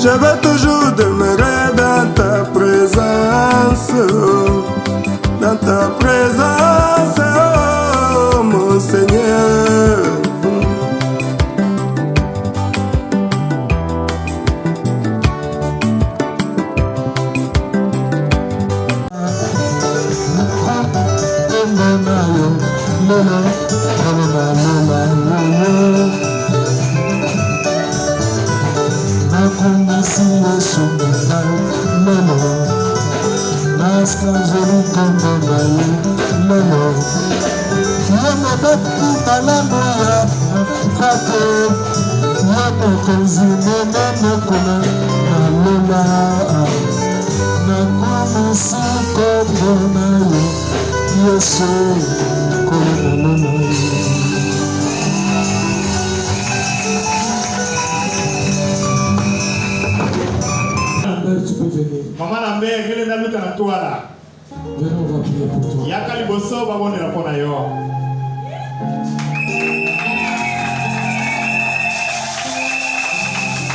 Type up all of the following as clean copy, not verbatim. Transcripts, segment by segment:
Je vais toujours demeurer dans ta présence, oh mon Seigneur. Maman la mère, elle est dans le toit là. Venez, on va prier pour toi. Yakali bosso va bonne la pona yo.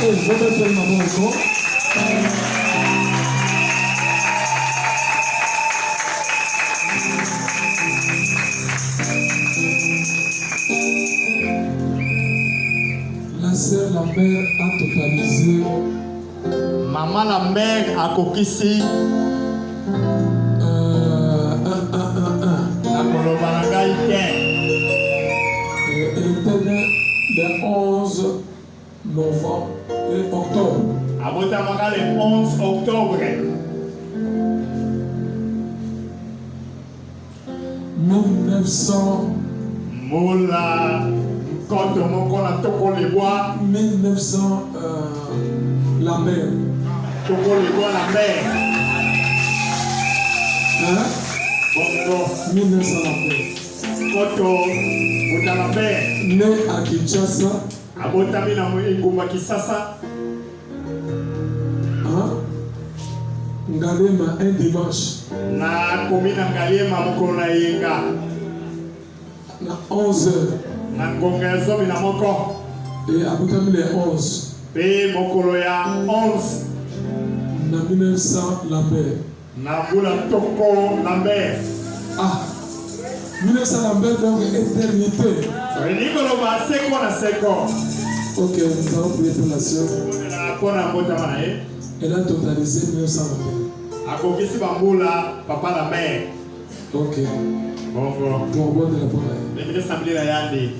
Et je vais mettre maman encore. La sœur, la mère a totalisé. Maman la mère a kokisi. La kolobaranga ite. Elle était née le 11 novembre et octobre. Abota maka le 11 octobre. 1900. Mola koto moko na toko le bois. 1900 la mer. Toko le bois la mer. Hein? Bongo 1900 la mer. koto bota la mer. Né à Kinshasa. Abota mina ngumba Kisasa. Hein? Ngalema un dimanche. Na komina Ngalema mokolo na yenga. Na 11h. Na ngonga ya zomi na moko. Et abotami le 11. Pe mokolo ya 11. Na 1900 la mer. Na bula toko la mer. Ah, 1900 la mer donc éternité. Nikolo ba seko na seko. Ok, nous allons prier pour la sœur. Elle a totalisé 1900 la mer. Akokisi bambula papa la mer. Ok. Bongo. Pour bon de la bonne. Lekile sambili la yandi.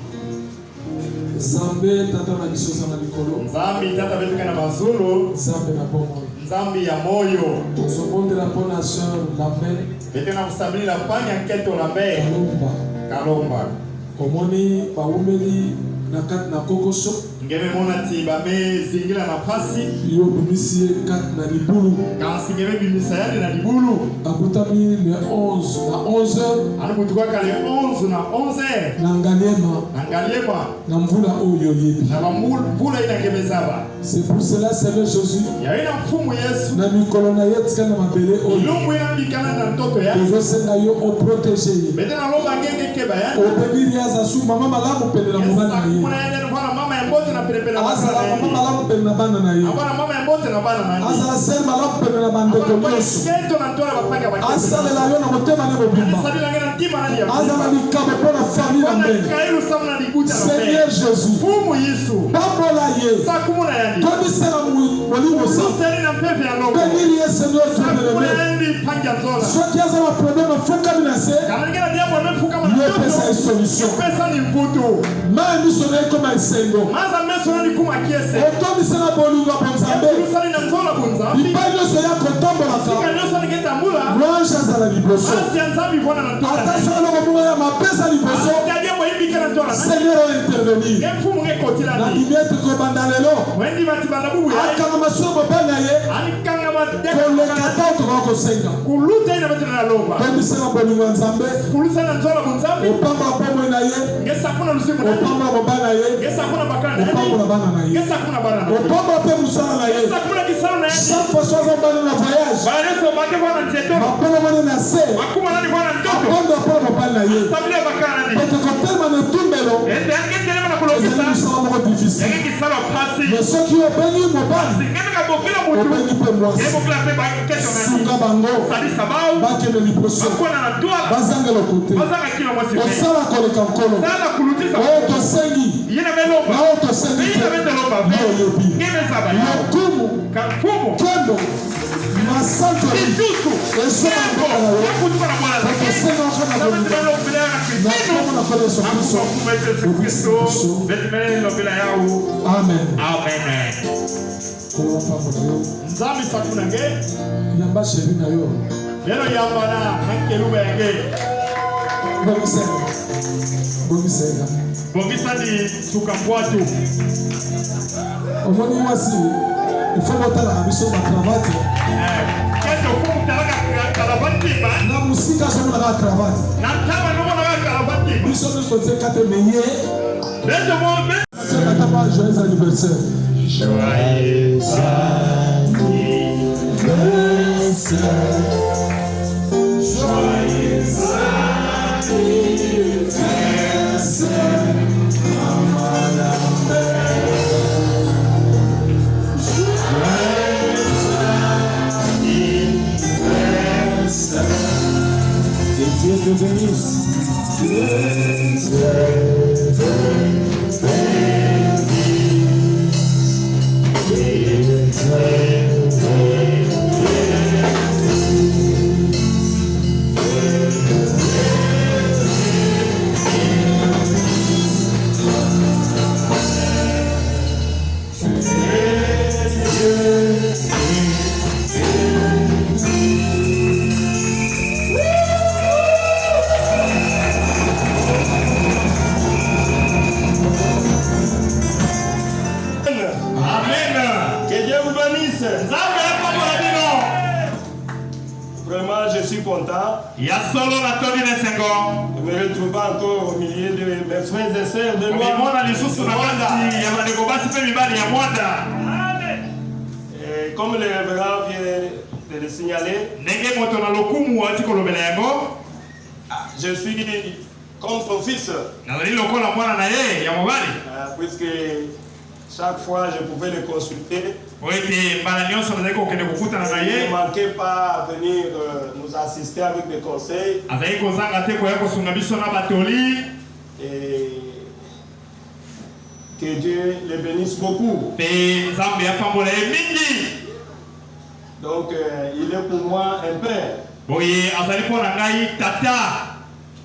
Zambe tata na biso sana likolo. Nzambi tata betuka na mazulu. Zambe na bomo. Nzambi ya moyo. Pour bon de la bonne sœur la mer. Betena kusambili la panya nketo la mer. Kalomba. Kalomba. Omoni baumeli na kat na kokoso. Ngeme mona tiba me zingila na pasi. Yo bimisie kat na libulu. Kansi ngeme bimisayadi na libulu. Abutami le 11 na 11h. Anu mutuka kale 11 na 11h. Na Ngaliema. Na Ngaliema. Na mvula oyo yebi. Na mvula inagebezaba. C'est pour cela Seigneur Jésus. Ya ina mfumu Yesu. Na mikolo na yetika na mabele oyo. Lumbu ina bikana na ntoto ya. Ozo senga yo o protéger. Betena lomba ngenge keba ya. O bebiri aza su mama malamu pele na mwana na ye. Kuna yende nufana mama ya mbote na pele pele. Azala mama malamu pele na bana na ye. Abana mama ya mbote na bana na ye. Azala sel malamu pele na bande komoso. Kento na ntola bapanga bakenda. Asala la yo na motema na bobimba. Sabila ngena ntima na ya. Azala likabo pona famille na mbele. Kailu samna likuta na mbele. Seigneur Jésus. Fumu Yesu. Pambola ye. Sakumuna yandi. Toni sera molimo sa. Seni na mpepe ya longo. Bénis les Seigneur Dieu de Kuna l'aimer. yandi panja nzola. Soki aza na problème fuka binase. Kana ngena diabo amefuka mana. Ye pesa une solution. Pesa ni mvuto. Ma missionnaire comme un sengo. Maza meso ni kuma kiese. Otomi sera bolunga bonzambe. Kusali na nzola bunza. Bipayo se ya kotombola ka. Sika nyosa ni geta mula. Louange azala liboso. Asi anzabi vona na ntola. Attention à l'homme ya mapesa liboso. Diabo imbika na ntola. Seigneur a intervenir. Ngefumu ngekotila Na ni. dimiete ko bandalelo. Wendi batibanda bubu ya. Akanga masomo bana ye. Ani kanga ba. Kole katato ko senga. Kuluta ina batina na lomba. Otomi sera bolunga nzambe. Kulusa na nzola bunzambi. Opamba pomo na ye. Ngesa kuna lusimu na. Opamba bana ye. Ngesa kuna bakana na. Opamba bana na ye. Ngesa kuna bana na. Opamba pe musala na ye. Ngesa kuna kisana na. Chaque fois soit on bana na voyage. Bana so bake bana nteto. Mapona bana na se. Akuma nani bana ntoto. Apondo bana na ye. Sabile bakana ni. Parce que tellement de tumbelo. Ete angete na kulokisa. Nous sommes difficile. difficile. Mais ceux qui ont béni mon bas, ont béni pour moi. Sunga bango, bake de liposo, bazanga le côté. Au sala koleka nkolo, o to sengi, na o to sengi, no yobi. Lokumu, kendo, masanto, eso na Amen. Amen. Nzambi sakunange. Yamba sheri na yo. Lelo yamba na hankelube yange. Bongisega. Bongisa ni tukambwatu. Omoni mwasi. Il faut monter la mission de cravate. Kendo fumu talaka cravate ba. Na musika somo na cravate. Na taba no na cravate. Biso no sote kate meye. Lendo mo. C'est pas joyeux anniversaire. Joyeux anniversaire. Joyeux anniversaire. Dieu te bénisse. Vraiment, je suis content de me retrouver encore au milieu de mes frères et sœurs de Rwanda. Et comme le révérend vient de le signaler, je suis comme son fils. Puisque chaque fois je pouvais le consulter. Il ne manquait pas à venir nous assister avec des conseils. Et que Dieu les bénisse beaucoup. Donc il est pour moi un père.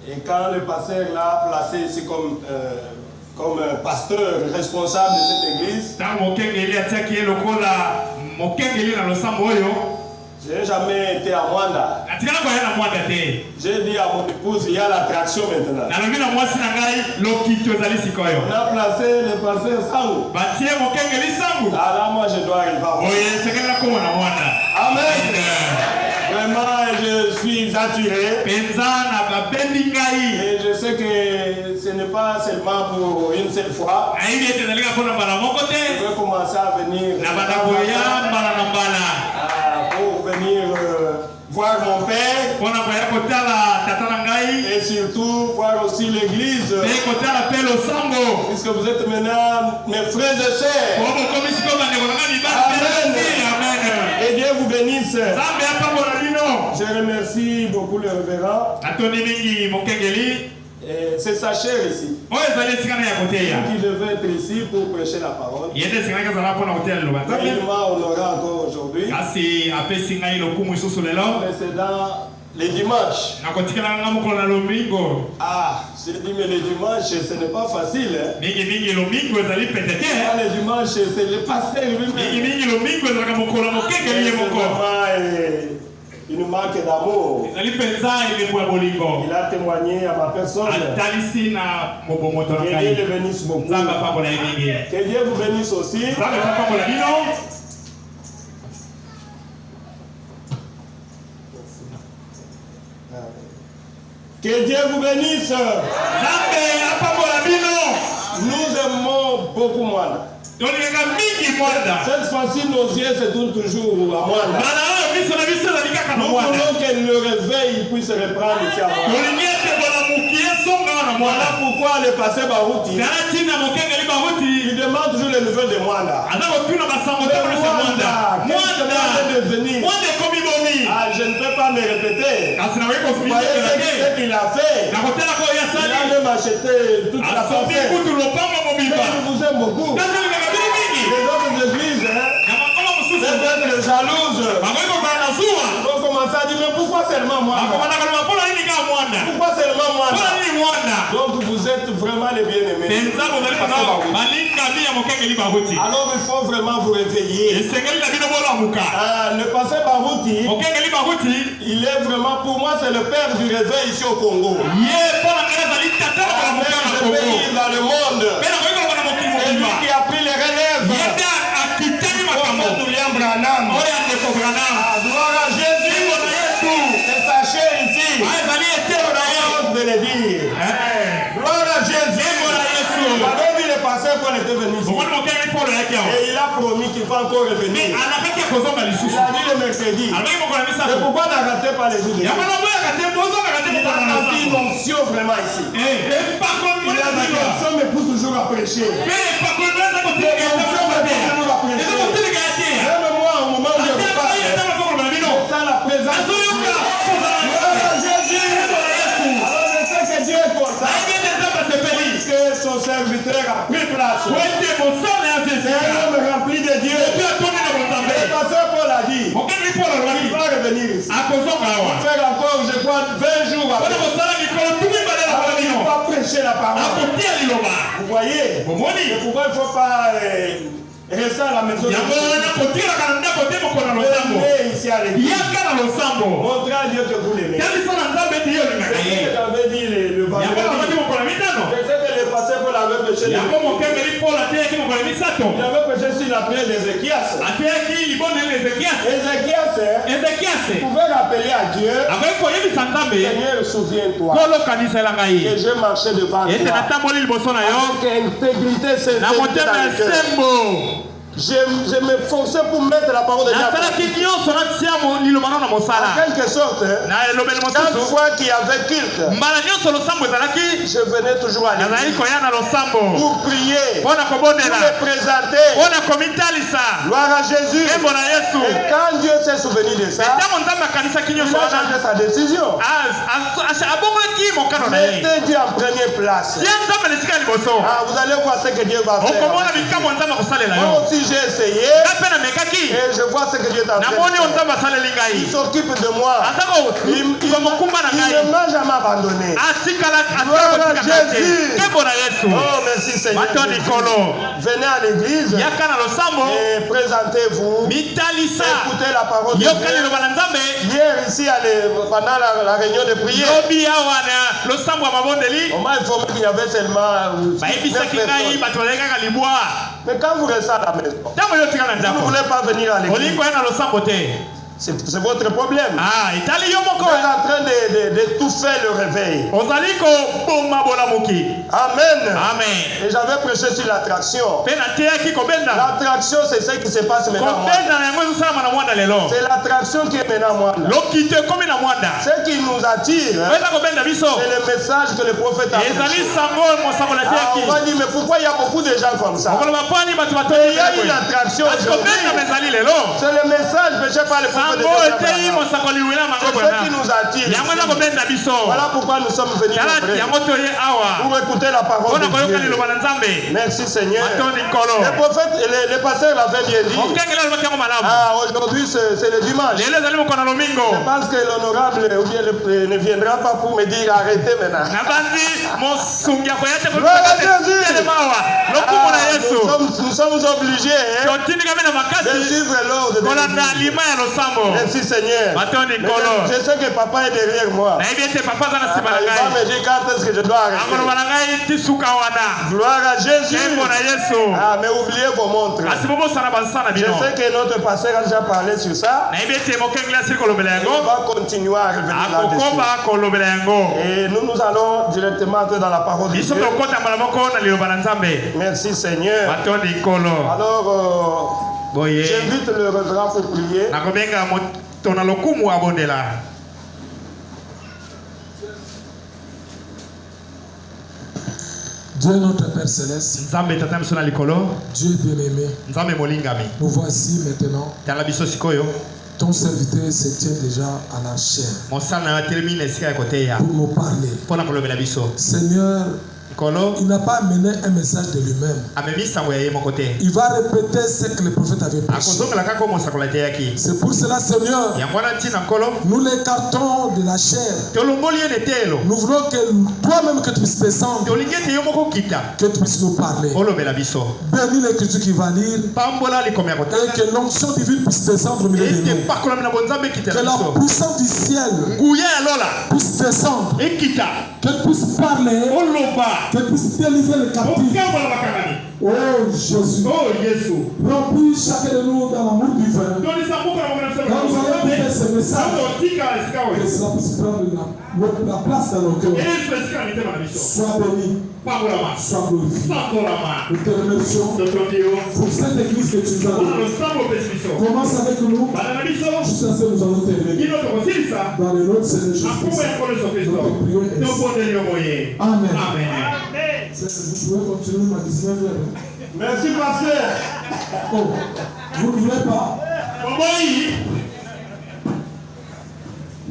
Et quand le pasteur l'a placé ici comme pasteur responsable de cette église, je n'ai jamais été à Rwanda. J'ai dit à mon épouse, il y a l'attraction maintenant. On a placé le pasteur Sango. Alors moi je dois arriver à Rwanda. Amen. Vraiment, je suis attiré. Et je sais que ce n'est pas seulement pour une seule fois. Je veux commencer à venir pour venir voir mon père. Et surtout voir aussi l'église. Puisque vous êtes maintenant mes frères et sœurs. Amen. Et Dieu vous bénisse. Je remercie beaucoup le révérend. C'est sa chair ici. Qui devait être ici pour prêcher la parole. Il m'a honoré encore aujourd'hui. Mais c'est dans les dimanches. Ah, je dis mais les dimanches ce n'est pas facile. Hein? Les dimanches c'est le pasteur lui-même. Une marque d'amour. Il a témoigné à ma personne. Que Dieu le bénisse beaucoup. Que Dieu vous bénisse aussi. Que Dieu vous bénisse. Nous aimons beaucoup Rwanda. Cette fois-ci, nos yeux se tournent toujours à Mwanda. Nous voulons que le réveil puisse reprendre ici à Mwanda. Voilà pourquoi le passé Barouti, il demande toujours les nouvelles de Mwanda. Je ne peux pas me répéter. Vous voyez ce qu'il a fait. Il a même acheté toute la parcelle. Je vous aime beaucoup. Les autres églises, d'être jalouses. On commence à dire, mais pourquoi seulement moi? Pourquoi seulement moi? Donc vous êtes vraiment les bien-aimés. Alors il faut vraiment vous réveiller. Le passé Barouti, il est vraiment, pour moi, c'est le père du réveil ici au Congo. Je vais vivre dans le monde. C'est lui qui a pris les relèves. Gloire à Jésus. Et sachez ici, de le dire. Gloire à Jésus. Vous avez vu le passé qu'on était venu ici. Et il a promis qu'il va encore revenir. Il a dit le mercredi. C'est pourquoi n'arrêtez pas les jours de Dieu. Il a une onction vraiment ici. Il a une onction mais pour toujours à prêcher. Même moi au moment où je vous parle, ça la présence de Dieu. Alors je sais que Dieu est pour ça. Que son serviteur a pris place. C'est un homme rempli de Dieu. Le pasteur Paul a dit, il va revenir ici. Il va faire encore, je crois, 20 jours après. Il va prêcher la parole. Vous voyez? C'est pourquoi il ne faut pas rester à la maison de Dieu. Venez ici à l'église. Montrez à Dieu que vous l'aimez. J'avais dit le vendredi. Je sais que le pasteur Paul avait prêché. Il avait prêché sur la prière d'Ézéchias. Ézéchias pouvait rappeler à Dieu, Seigneur, souviens-toi que je marchais devant toi avec intégrité, sincérité dans le cœur. Je me forçais pour mettre la parole de Dieu. En quelque sorte, chaque fois qu'il y avait culte, je venais toujours à l'église pour prier, pour me présenter. Gloire à Jésus. Et quand Dieu s'est souvenu de ça, il a changé sa décision. Mettez Dieu en première place. Vous allez voir ce que Dieu va faire. Moi aussi j'ai essayé et je vois ce que Dieu t'a fait. Il s'occupe de moi. Il ne m'a jamais abandonné. Gloire à Jésus. Oh merci Seigneur. Venez à l'église et présentez-vous. Écoutez la parole de Dieu. Hier ici pendant la réunion de prière, on m'a informé qu'il y avait seulement 9 personnes. Mais quand vous restez à la maison, vous ne voulez pas venir à l'église, c'est votre problème. Vous êtes en train de tout faire le réveil. Amen. Et j'avais prêché sur l'attraction. L'attraction, c'est ce qui se passe maintenant. C'est l'attraction qui est maintenant moi. Ce qui nous attire, c'est le message que le prophète a prêché. On va dire, mais pourquoi il y a beaucoup de gens comme ça? Il y a une attraction. C'est le message prêché par le prophèt. C'est ce qui nous attire. Voilà pourquoi nous sommes venus pour écouter la parole de Dieu. Merci Seigneur. Le pasteur l'avait bien dit. Aujourd'hui c'est le dimanche. Je pense que l'honorable ne viendra pas pour me dire arrêtez maintenant. Nous sommes obligés de suivre l'ordre de Dieu. Merci Seigneur. Je sais que papa est derrière moi. Il va me dire quand est-ce que je dois arrêter. Gloire à Jésus. Mais oubliez vos montres. Je sais que notre pasteur a déjà parlé sur ça. Il va continuer à revenir là-dessus. Et nous allons directement entrer dans la parole de Dieu. Merci Seigneur. Alors, j'invite le révérend pour prier. Dieu notre Père Céleste, Dieu bien-aimé, nous voici maintenant. Ton serviteur se tient déjà à la chair pour nous parler. Seigneur, il n'a pas amené un message de lui-même. Il va répéter ce que le prophète avait prêché. C'est pour cela, Seigneur, nous l'écartons de la chair. Nous voulons que toi-même que tu puisses descendre, que tu puisses nous parler. Bénis l'écriture qui va lire et que l'onction divine puisse descendre au milieu de nous. Que la puissance du ciel puisse descendre, qu'elle puisse parler, que puisse délivrer les captifs. Oh Jésus. Remplis chacun de nous dans l'amour divin. Quand nous allons écouter ce message, que cela puisse prendre la place dans nos cœurs. Sois béni. Sois glorifié. Nous te remercions pour cette église que tu nous as donnée. Commence avec nous. Juste à ce que nous allons terminer. Dans le nom de Seigneur Jésus-Christ. Amen. Vous pouvez continuer ma 19h. Merci, pasteur. Oh, vous ne voulez pas?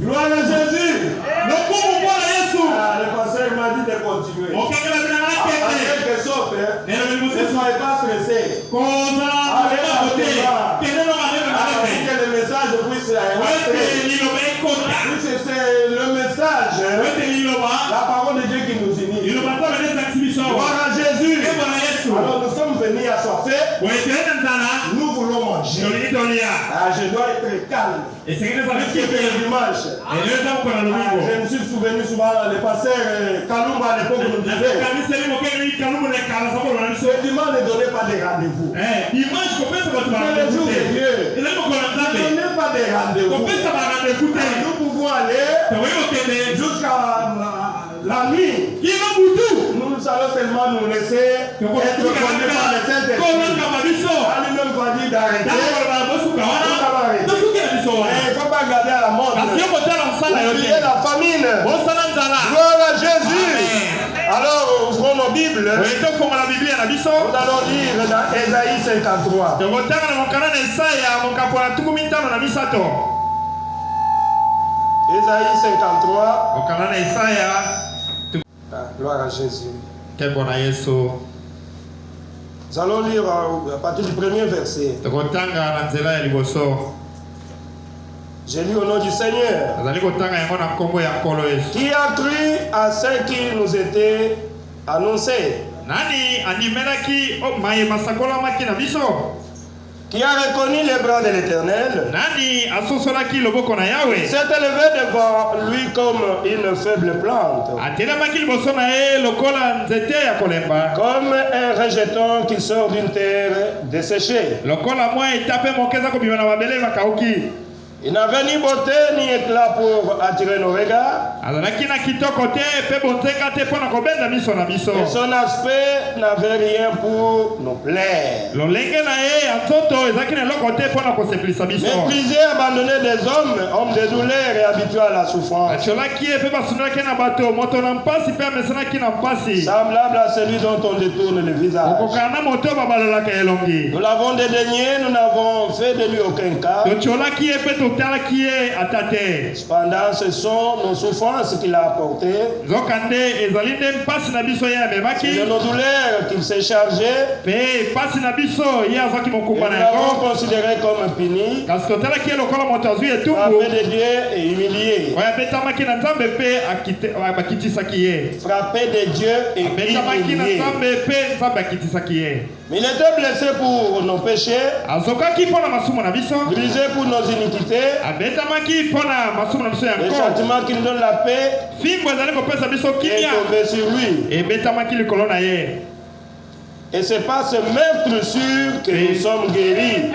Gloire à Jésus. Le pasteur m'a dit de continuer. En quelque sorte, ne soyez pas stressés. Que le message puisse c'est le message, la parole de Dieu qui nous unit. Gloire à Jésus. Alors nous sommes venus assoiffés. Nous voulons manger. Je dois être calme. Et c'est le dimanche. Je me suis souvenu souvent, le pasteur Kalumba à l'époque nous disait, le dimanche ne donnez pas de rendez-vous. C'est le jour de Dieu. Ne donnez pas de rendez-vous. Nous pouvons aller jusqu'à la nuit. Nous allons seulement nous laisser être conduits par les Saint-Esprit. Lui-même va dire d'arrêter. Il ne faut pas regarder à la montre. Oubliez la famine. Gloire à Jésus. Alors, ouvrons nos Bibles. Nous allons lire dans Ésaïe 53. Ésaïe 53. Gloire à Jésus. Nous allons lire à partir du premier verset. J'ai lu au nom du Seigneur. Qui a cru à ce qui nous était annoncé? Qui a reconnu les bras de l'Éternel? S'est élevé devant lui comme une faible plante, comme un rejeton qui sort d'une terre desséchée. Il n'avait ni beauté ni éclat pour attirer nos regards. Et son aspect n'avait rien pour nous plaire. Méprisé, abandonné des hommes, homme de douleur et habitué à la souffrance. Semblable à celui dont on détourne le visage. Nous l'avons dédaigné, nous n'avons fait de lui aucun cas. Cependant, ce sont nos souffrances qu'il a apportées. C'est de nos douleurs qu'il s'est chargé. Et nous l'avons considéré comme puni, frappé de Dieu et humilié. Frappé de Dieu et humilié. Mais il était blessé pour nos péchés, brisé pour nos iniquités. Le châtiment qui nous donne la paix est tombé sur lui. Et c'est par ce meurtre-sûr que nous sommes guéris.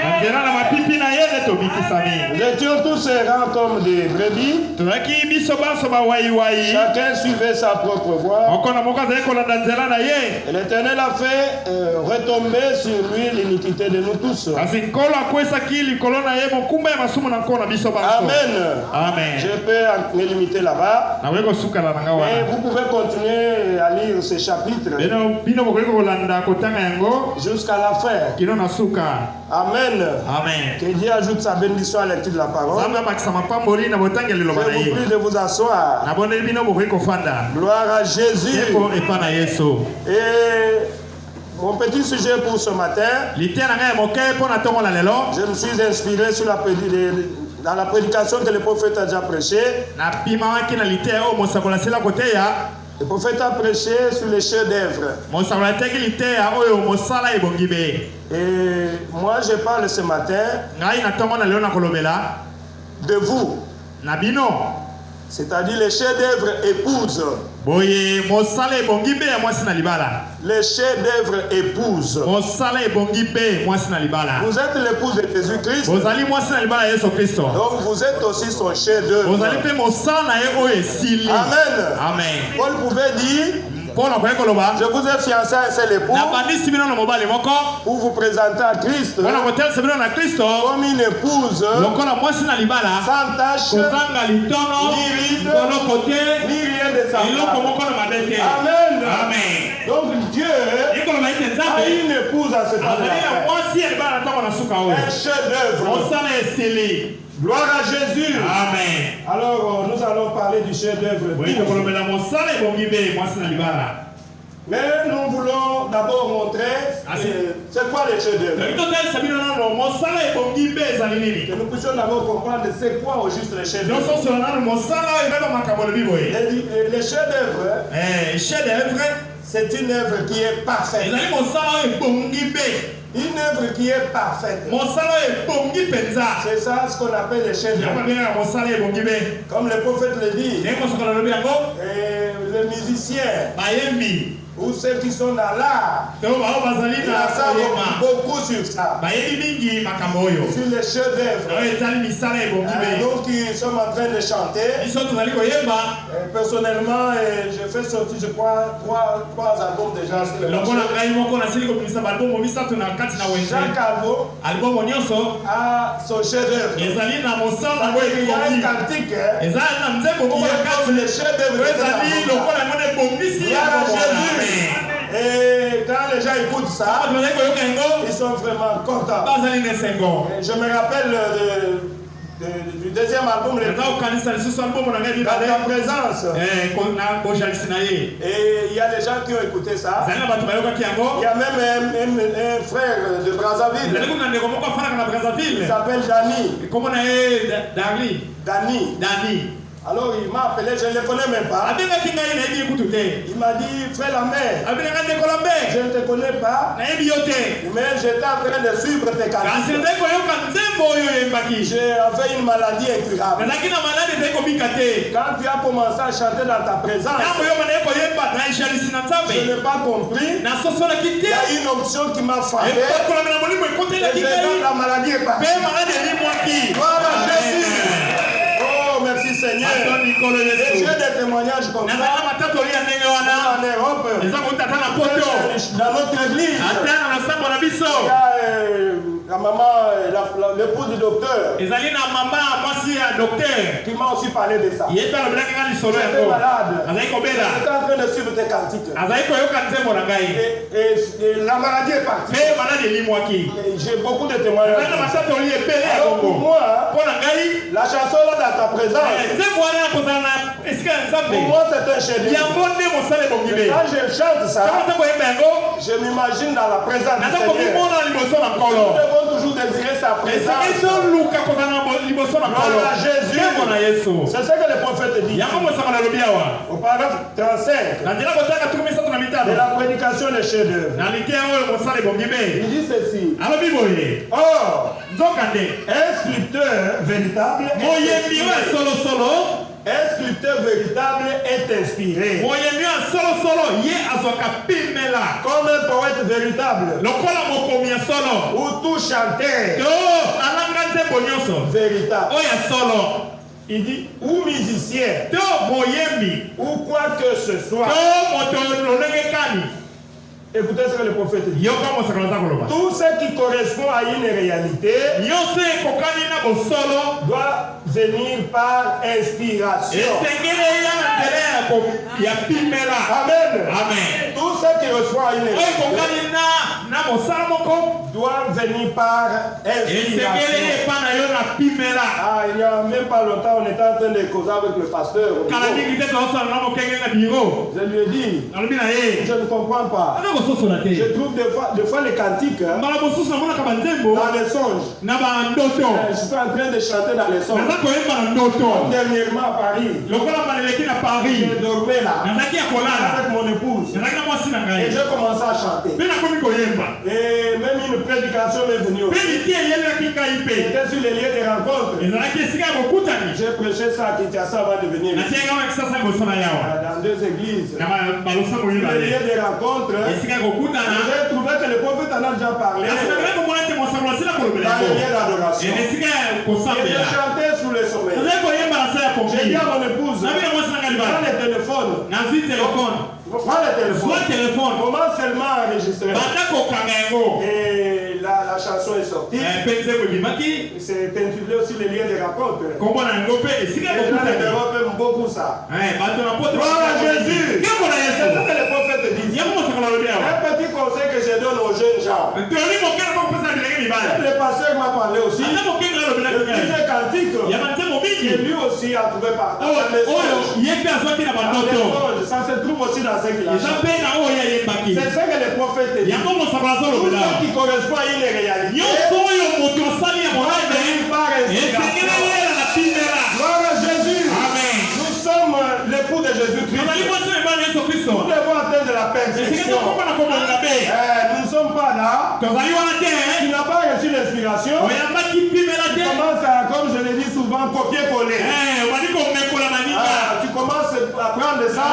Nous étions tous errants comme des brebis. Chacun suivait sa propre voie. Et l'Éternel a fait retomber sur lui l'iniquité de nous tous. Amen. Je peux me limiter là-bas. Mais vous pouvez continuer à lire ce chapitre jusqu'à la fin. Amen. Que Dieu ajoute sa bénédiction à la lecture de la parole. Je vous prie de vous asseoir. Gloire à Jésus. Et mon petit sujet pour ce matin, je me suis inspiré dans la prédication que le prophète a déjà prêché. Le prophète a prêché sur les chefs-d'œuvre. Et moi je parle ce matin de vous. C'est-à-dire les chefs-d'œuvre épousent. Les chefs-d'œuvre épousent. Vous êtes l'épouse de Jésus-Christ. Donc vous êtes aussi son chef-d'œuvre. Amen. Paul pouvait dire: je vous ai fiancé à un seul époux pour vous présenter à Christ comme une épouse sans tache, ni ride, ni rien de semblable. Amen. Donc Dieu a une épouse à cet endroit. Un chef-d'œuvre. Gloire à Jésus. Amen. Alors nous allons parler du chef-d'œuvre. Mais nous voulons d'abord montrer c'est quoi les chefs-d'œuvre. Que nous puissions d'abord comprendre c'est quoi au juste les chefs-d'œuvre. Les chefs-d'œuvre, c'est une œuvre qui est parfaite. Une œuvre qui est parfaite. C'est ça ce qu'on appelle les chefs-d'œuvre. Comme le prophète le dit. Les musiciens ou ceux qui sont dans l'art, ils en savent beaucoup sur ça. Sur les chefs-d'œuvre. Donc ils sont en train de chanter. Personnellement, j'ai fait sortir, je crois, 3 albums déjà sur le marché. Chaque album a son chef-d'œuvre. Il y a un cantique qui est comme le chef-d'œuvre. Et quand les gens écoutent ça, ils sont vraiment contents. Je me rappelle du deuxième album, dans ta présence. Et il y a des gens qui ont écouté ça. Il y a même un frère de Brazzaville. Il s'appelle Dani. Alors il m'a appelé, je ne le connais même pas. Il m'a dit: frère Lambert, je ne te connais pas, mais j'étais en train de suivre tes cantiques. J'avais une maladie incurable. Quand tu as commencé à chanter dans ta présence, je n'ai pas compris. Il y a une option qui m'a frappé. Et la maladie est partie. Voilà, Jésus. Merci Seigneur. Et j'ai des témoignages comme ça en Europe, dans notre église. Il y a la maman, l'épouse du docteur, qui m'a aussi parlé de ça. J'étais malade. J'étais en train de suivre tes cantiques. Et la maladie est partie. J'ai beaucoup de témoignages. Alors pour moi, la chanson là dans ta présence, pour moi c'est un chef-d'œuvre. Quand je chante ça, je m'imagine dans la présence du Seigneur. Nous devons toujours désirer sa présence. Gloire à Jésus. C'est ce que le prophète dit. Au paragraphe 35 de la prédication des chefs-d'œuvre, il dit ceci: or, un sculpteur véritable Un sculpteur véritable est inspiré. Comme un poète véritable. Ou tout chanteur véritable. Il dit, ou musicien, ou quoi que ce soit. Écoutez ce que le prophète dit. Tout ce qui correspond à une réalité doit venir par inspiration. Amen. Tout ce qui correspond à une réalité doit venir par inspiration. Ah, il n'y a même pas longtemps, on était en train de causer avec le pasteur. Je lui ai dit, je ne comprends pas. Je trouve des fois les cantiques dans les songes. Je suis en train de chanter dans les songes. Comme dernièrement à Paris. Je dormais là avec mon épouse. Et j'ai commencé à chanter. Et même une prédication m'est venue aussi. J'étais sur les lieux de rencontre. J'ai prêché ça à Kinshasa avant de venir ici. Dans 2 églises. Sur les lieux de rencontre. J'ai trouvé que le prophète en a déjà parlé. Dans les lieux d'adoration. Et j'ai chanté sous le sommeil. J'ai dit à mon épouse, prends le téléphone. Prends le téléphone. Comment seulement enregistrer. Et la chanson est sortie. C'est intitulé aussi les liens de rencontre. Les gens de l'Europe aiment beaucoup ça. Gloire à Jésus. C'est ce que le prophète dit. Un petit conseil que je donne aux jeunes gens. Le pasteur m'a parlé aussi. Le DJ cantique. Et lui aussi a trouvé par dans les songes. Ça se trouve aussi dans ce qu'il a chanté. C'est ce que le prophète dit. Tout ce qui correspond à une réalité. Gloire à Jésus. Amen. Nous sommes l'époux de Jésus-Christ. Nous devons atteindre la perfection. Nous ne sommes pas là. Tu n'as pas reçu l'inspiration. Tu commences à, comme je l'ai dit souvent, copier-coller. Tu commences à prendre ça.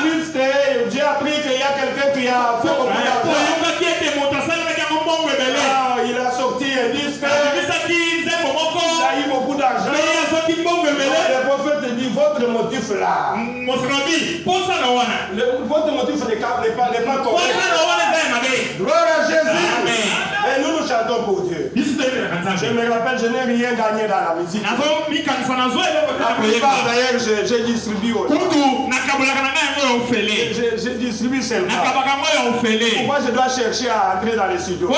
Puisque j'ai appris qu'il y a quelqu'un qui a fait beaucoup d'argent. Il a sorti un disque. Il a eu beaucoup d'argent. Le prophèt dit votre motif là. Votre motif n'est pas correct. Gloire à Jésus. Et nous nous chantons pour Dieu. Je me rappelle, je n'ai rien gagné dans la musique. La plupart d'ailleurs, j'ai distribué aussi. J'ai distribué seulement. Pourquoi je dois chercher à entrer dans les studios?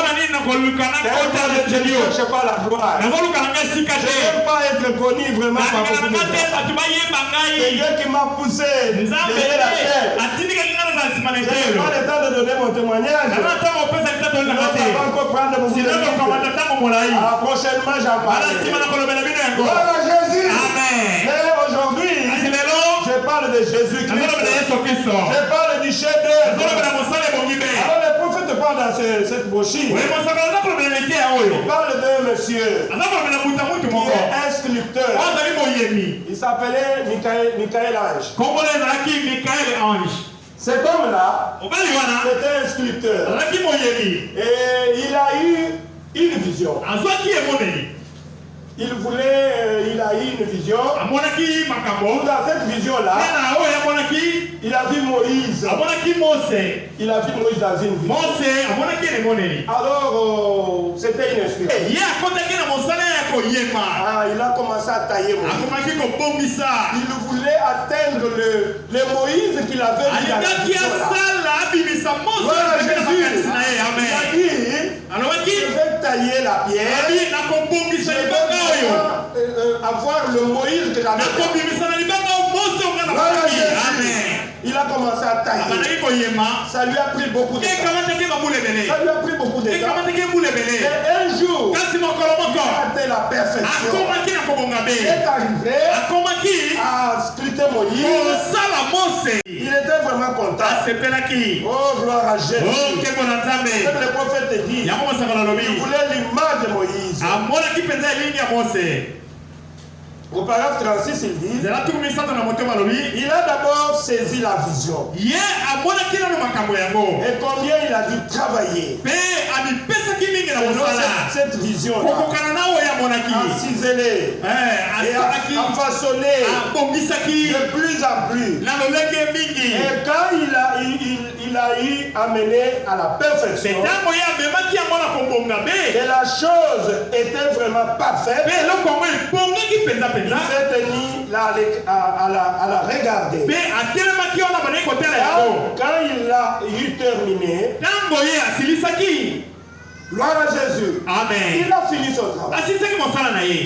Je ne cherche pas la gloire. Je n'aime pas être connu vraiment par beaucoup de gens. C'est Dieu qui m'a poussé derrière la terre. Je n'ai pas le temps de donner mon témoignage. Prochainement, j'en parlerai. Gloire à Jésus. Mais aujourd'hui, je parle de Jésus-Christ. Je parle du chef-d'œuvre. Alors le prophète parle dans cette brochure. Il parle d'un monsieur. Il est un sculpteur. Il s'appelait Michael Ange. Cet homme-là, c'était un sculpteur. Et il a eu une vision. Il a eu une vision. Dans cette vision-là, il a vu Moïse. Il a vu Moïse dans une vision. Alors, c'était une inspiration. Il a commencé à tailler Moïse. Il voulait atteindre le Moïse qu'il avait vu dans la vision. Voilà Jésus. Il a dit, je vais tailler la pierre. Avoir le Moïse que j'avais. Il a commencé à tailler. Ça lui a pris beaucoup de temps. Ça lui a pris beaucoup de temps. Et un jour, il a atteint la perfection. Il est arrivé à sculpter Moïse. Il était vraiment content. Oh, gloire à Jésus. Comme le prophète dit, il voulait l'image de Moïse. Au paragraphe 36, il dit, il a d'abord saisi la vision. Et combien il a dû travailler. Cette vision à ciseler et à façonner de plus en plus. Et quand il a eu amené à la perfection, et la chose était vraiment parfaite, il s'est tenu à la regarder. Quand il a eu terminé, gloire à Jésus. Amen. Il a fini son travail.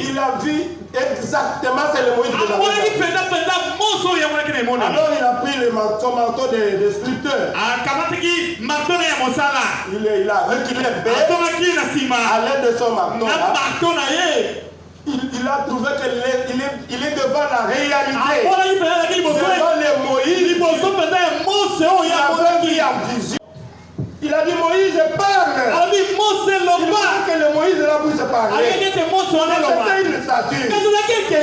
Il a vu exactement c'est le Moïse de la alors il a pris son marteau de sculpteur. Il a reculé un peu à l'aide de son marteau. Il a trouvé qu'il est devant la réalité. Devant les Moïse. Il avait vu en vision. Il a dit Moïse parle. Il a dit que le Moïse là pour se parler. C'était une statue.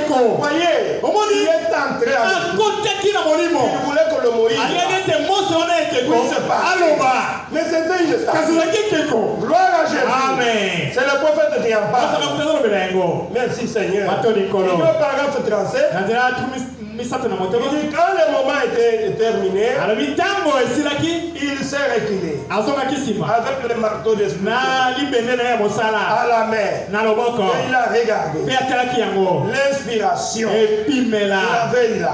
Vous voyez, il est entré en il voulait que le Moïse puisse se parler. Mais c'était une statue. Gloire à Jésus. Amen. C'est le prophète qui en parle. Merci Seigneur. Il dit au paragraphe 37. Il dit quand le moment était terminé, il s'est reculé avec le marteau de sculpteur à la main. Et il a regardé l'inspiration. Il avait là.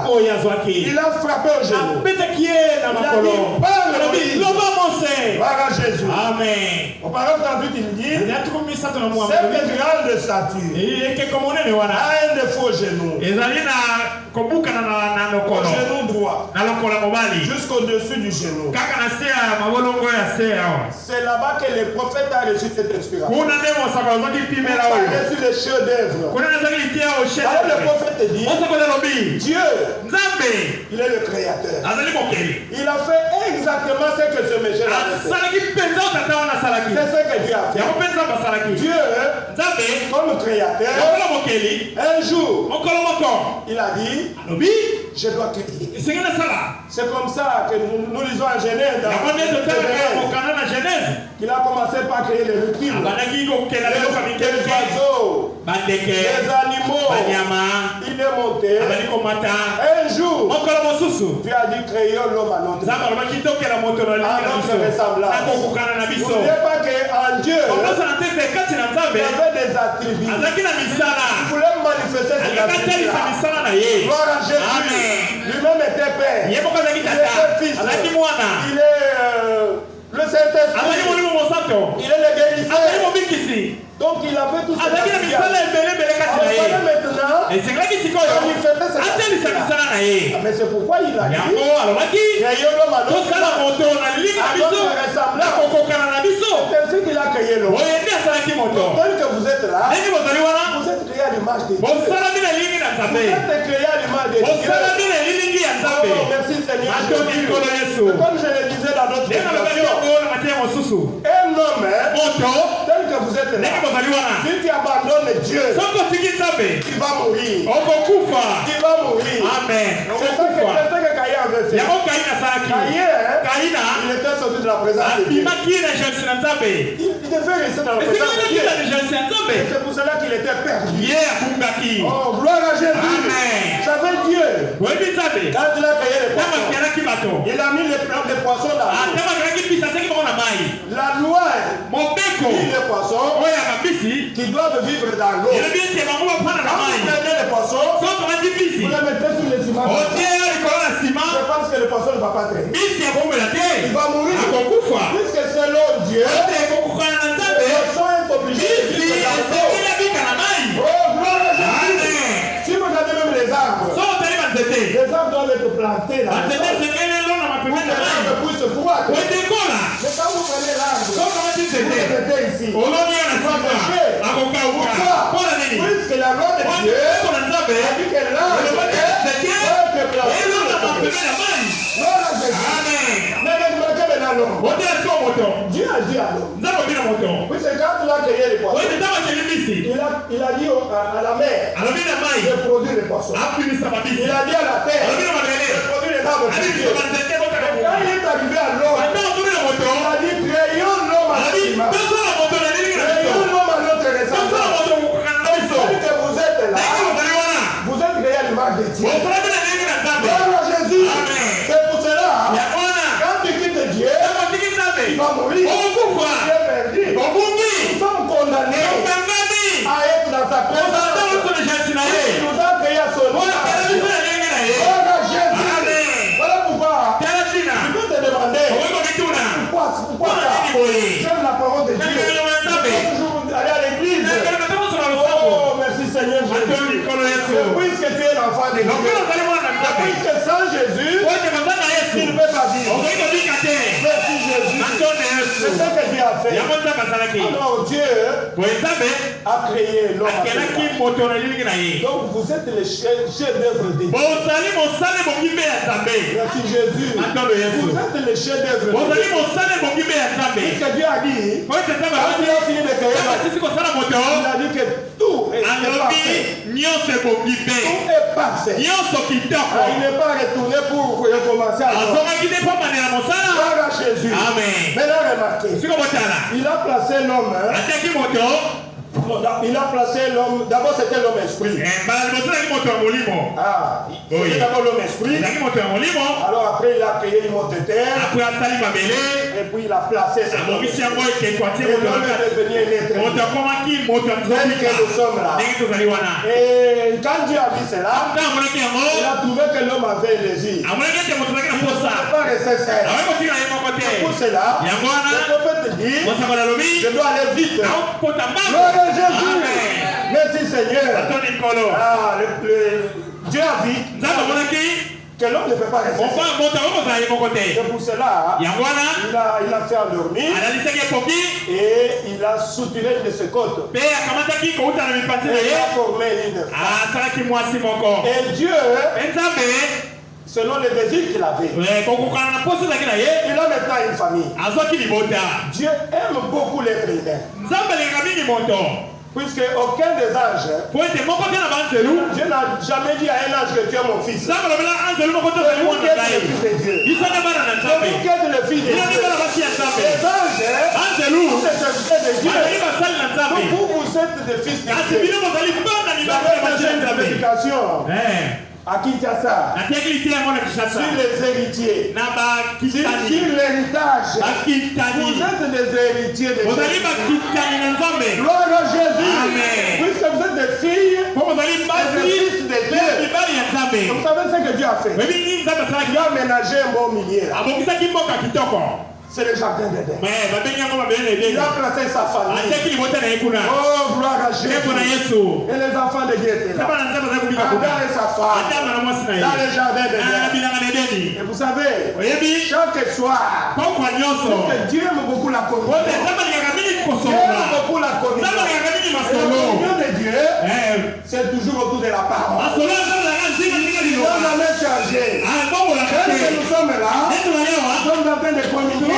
Il a frappé au genou. Il a dit parle à Jésus. Amen. Au paragraphe 38 il dit cette grande statue a un défaut au genou. Au genou droit jusqu'au-dessus du genou. C'est là-bas que le prophète a reçu cette inspiration. Il a reçu le chef d'œuvre. Alors le prophète dit Dieu, il est le créateur. Il a fait exactement ce que ce monsieur a fait. C'est ce que Dieu a fait. Dieu, comme créateur, un jour il a dit je dois créer. C'est comme ça que nous lisons en Genèse. Il a commencé par créer les reptiles, les oiseaux, les animaux. Il est monté. Un jour, Dieu a dit créer l'homme à notre ressemblance. N'oubliez pas qu'en Dieu, il y avait des attributs. Il voulait manifester ses attributs. Gloire à Jésus. Lui-même était père. Il était fils. Il est le Saint-Esprit. Il est le guérisseur. Donc il avait tout ça. Maintenant, mais c'est pourquoi il a dit créer l'homme à notre ressemblance. C'est ainsi qu'il a créé l'homme. Donc tel que vous êtes là, vous êtes créé à l'image de Dieu. Vous êtes créé à l'image de Dieu. Oh, merci Seigneur. Comme je le disais dans notre déclaration, un homme tel que vous êtes là, si tu abandonnes Dieu, il va mourir. Il va mourir. Amen. C'est ce que Caïn avait fait. Caïn, il était sorti de la présence de Dieu. Il devait rester dans la présence de Dieu. C'est pour cela qu'il était perdu. Oh, gloire à Jésus. Amen. Vous savez Dieu, quand il a créé les poissons, il a mis les poissons dans l'eau. La loi dit les poissons qui doivent vivre dans l'eau. Quand vous prenez les poissons, vous les mettez sur le ciment. Je pense que le poisson ne va pas traîner. Il va mourir. Puisque selon Dieu, le poisson est obligé de vivre dans l'eau. Oh, gloire à Jésus. Si vous avez même les arbres doivent être plantés là. Pour que l'arbre puisse croître. Mais quand vous prenez l'arbre, vous le mettez ici. Pourquoi? Puisque la loi de Dieu a dit que l'arbre doit être planté. Mais remarquez maintenant l'homme. Dieu a dit à l'homme. Oui, c'est quand il a créé les poissons. Il a dit à la mer de produire les poissons. Il a dit à la terre de produire les arbres. Quand il est arrivé à l'homme, il a dit créons l'homme à notre image. Créons l'homme à notre ressemblance. Donc que vous êtes là, vous êtes créés à l'image de Dieu. Gloire à Jésus. C'est pour cela, quand tu quittes Dieu, tu vas mourir. Tu es perdu. Nous sommes condamnés à être dans sa présence. Il nous a créé à son image. Gloire à Jésus. Voilà pourquoi tu peux te demander pourquoi ça. J'aime la parole de Dieu. Je peux toujours aller à l'église. Oh, merci Seigneur Jésus. Puisque tu es l'enfant de Dieu. Puisque sans Jésus, tu ne peux pas vivre. Merci Jésus. C'est ce que Dieu a fait. Alors Dieu a créé l'homme. Donc vous êtes les chefs-d'œuvre de Dieu. Merci Jésus. Vous êtes les chefs-d'œuvre de Dieu. Puisque Dieu a dit, quand il a fini de créer l'homme, il a dit que tout est parfait. Tout est parfait. Il n'est pas retourné pour recommencer à gloire à Jésus. Maintenant remarquez, il a placé l'homme. Il a placé l'homme. D'abord c'était l'homme esprit. C'était d'abord l'homme esprit. Alors après il a créé l'homme de terre. Et puis il a placé cet homme. Et l'homme est devenu un être humain. Tel que nous sommes là. Et quand Dieu a vu cela, il a trouvé que l'homme avait les yeux. Il ne pouvait pas rester seul. Pour cela, le prophète dit, je dois aller vite. Jésus. Merci Seigneur. Dieu a dit que l'homme ne peut pas rester. C'est pour cela il a fait endormir et il a soutiré de ses côtes. Et il a formé une femme. Et Dieu, selon les désirs qu'il avait, il a maintenant une famille. Dieu aime beaucoup l'être humain. Puisque aucun des anges, Dieu n'a jamais dit à un ange que tu es mon fils. C'est vous qui êtes le fils de Dieu. C'est vous qui êtes le fils de Dieu. Les anges sont des fils de Dieu. Donc vous êtes des fils de Dieu. Dans les prédications à Kinshasa, sur les héritiers, sur l'héritage, vous êtes des héritiers de Dieu. Gloire à Jésus. Puisque vous êtes des filles, des fils de Dieu. Vous savez ce que Dieu a fait? Il a aménagé un beau milieu. C'est le jardin d'Éden. Il a placé sa famille. Oh, gloire à Jésus. Et les enfants de Dieu étaient là. Adam et sa femme dans le jardin d'Éden. Et vous savez, chaque soir, Dieu aime beaucoup la communion. Dieu aime beaucoup la communion. Et la communion de Dieu, c'est toujours autour de la parole. Il n'a jamais changé. Quand nous sommes là, nous sommes en train de communier.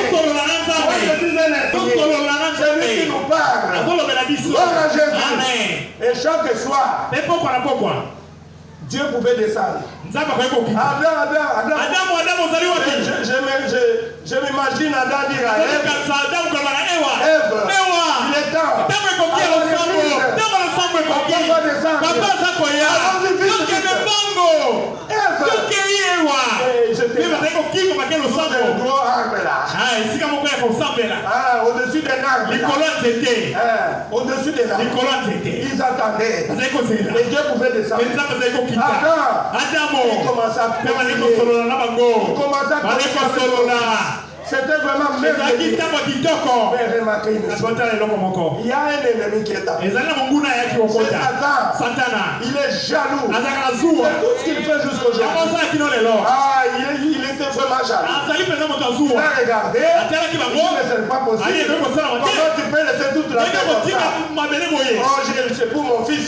C'est lui qui nous parle. Gloire à Jésus. Et chaque soir, Dieu pouvait descendre. Adam. Je m'imagine Adam dire à Ève, il est temps. Au-dessus des arbres. Au-dessus des arbres. Ils attendaient. Et Dieu pouvait descendre. Adam, il commençait à prier. Il commençait à prier. C'était vraiment merveilleux. Mais remarquez une chose. Il y a un ennemi qui est là. C'est Satan. Il est jaloux. C'est tout ce qu'il fait jusqu'aujourd'hui. Il était vraiment jaloux. Il a regardé. Il dit mais ce n'est pas possible. Comment tu peux laisser toute la terre comme ça? Oh, c'est pour mon fils.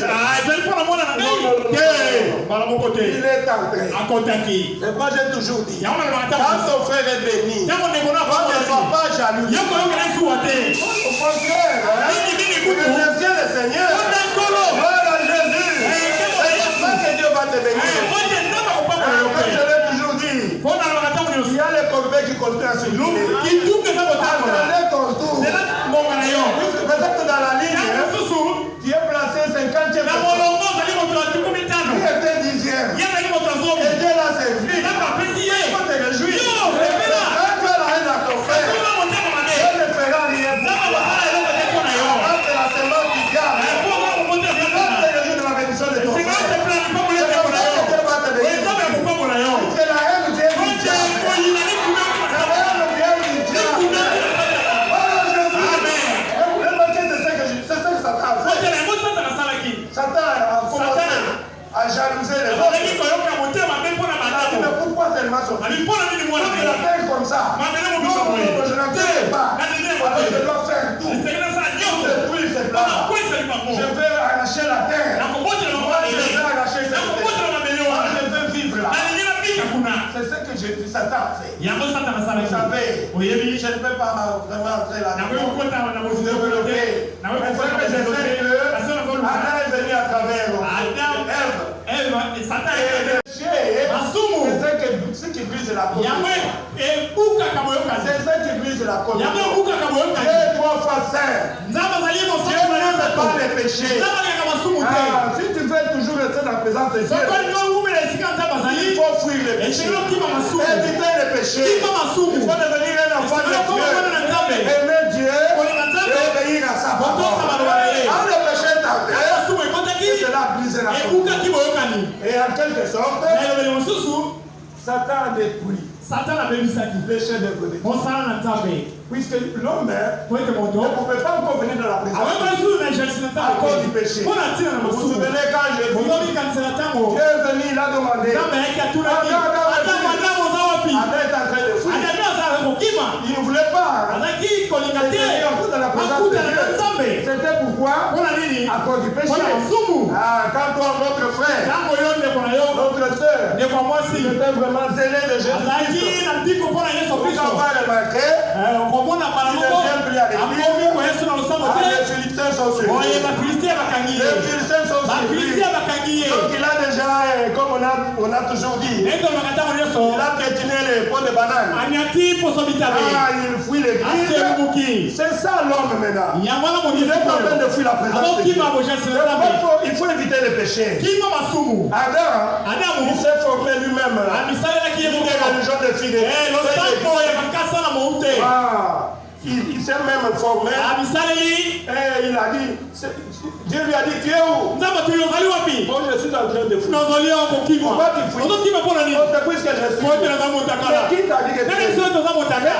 Il est entré. Et moi j'ai toujours dit, quand ton frère est béni, ne sois pas jaloux. Au contraire, remerciez le Seigneur. Voilà Jésus. C'est que Dieu va te bénir. Je l'ai toujours dit, il y a les corbeilles qui construisent un celui. Attendez ton tour. Peut-être que dans la ligne, tu es placé 50e. Qui était 10e. Et Dieu l'a servi. Il faut te réjouir. Quand tu as la haine à ton frère, Dieu ne fera rien pour toi. Quand c'est la semence qui garde, il faut te réjouir de la bénédiction de ton frère. C'est pas que Dieu va te bénir. C'est la haine qui est du diable. La haine qui est du diable. Voilà Jésus. Remarquez, c'est ce que Satan a fait. Satan a commencé à jalouser les autres. Mais pourquoi seulement son fils? Il a fait comme ça. Non, je n'accepte pas. Alors je dois faire tout. Pour détruire cette part. Je vais arracher la terre. Moi, je vais arracher cette terre. Moi, je veux vivre là. C'est ce que Satan a fait. Vous savez, je ne peux pas vraiment entrer là-dedans. Vous développer. Mais ce que je sais que Adam est venu à travers Ève. Et le péché, c'est ce qui brise la communauté. C'est ce qui brise la communauté. Dieu est 3 fois saint. Dieu n'aime pas les péchés. Si tu veux toujours rester dans la présence de Dieu, il faut fuir les péchés. Éviter les péchés. Il faut devenir un enfant de Dieu. Aimer Dieu et obéir à sa parole. Quand le péché est entré, cela brise la communauté. Et en quelque sorte, Satan a détruit le péché de Venise. Puisque l'homme ne pouvait pas encore venir dans la présence à cause du péché. Vous vous souvenez quand Jésus est venu, il a demandé Adam est en train de fuir. Il ne voulait pas venir en cause de la présence de Dieu. C'était pourquoi? À cause du péché. Quand toi, votre frère, notre soeur, était vraiment zélé de Jésus-Christ, vous avez remarqué, il ne vient plus à l'église. Les Philistins sont sur lui. Donc il a déjà, comme on a toujours dit, il a piétiné les pots de banane. Il fuit l'église. C'est ça l'homme maintenant. Il est en train de fuir la présence de Dieu. Il faut éviter les péchés. Adam, il s'est formé lui-même. Il est religion de fidèles. Il s'est même formé. Et il a dit, Dieu lui a dit, tu es où? Moi je suis en train de fuir. Pourquoi tu fuis? C'est puisque je suis. Mais qui t'a dit que tu es?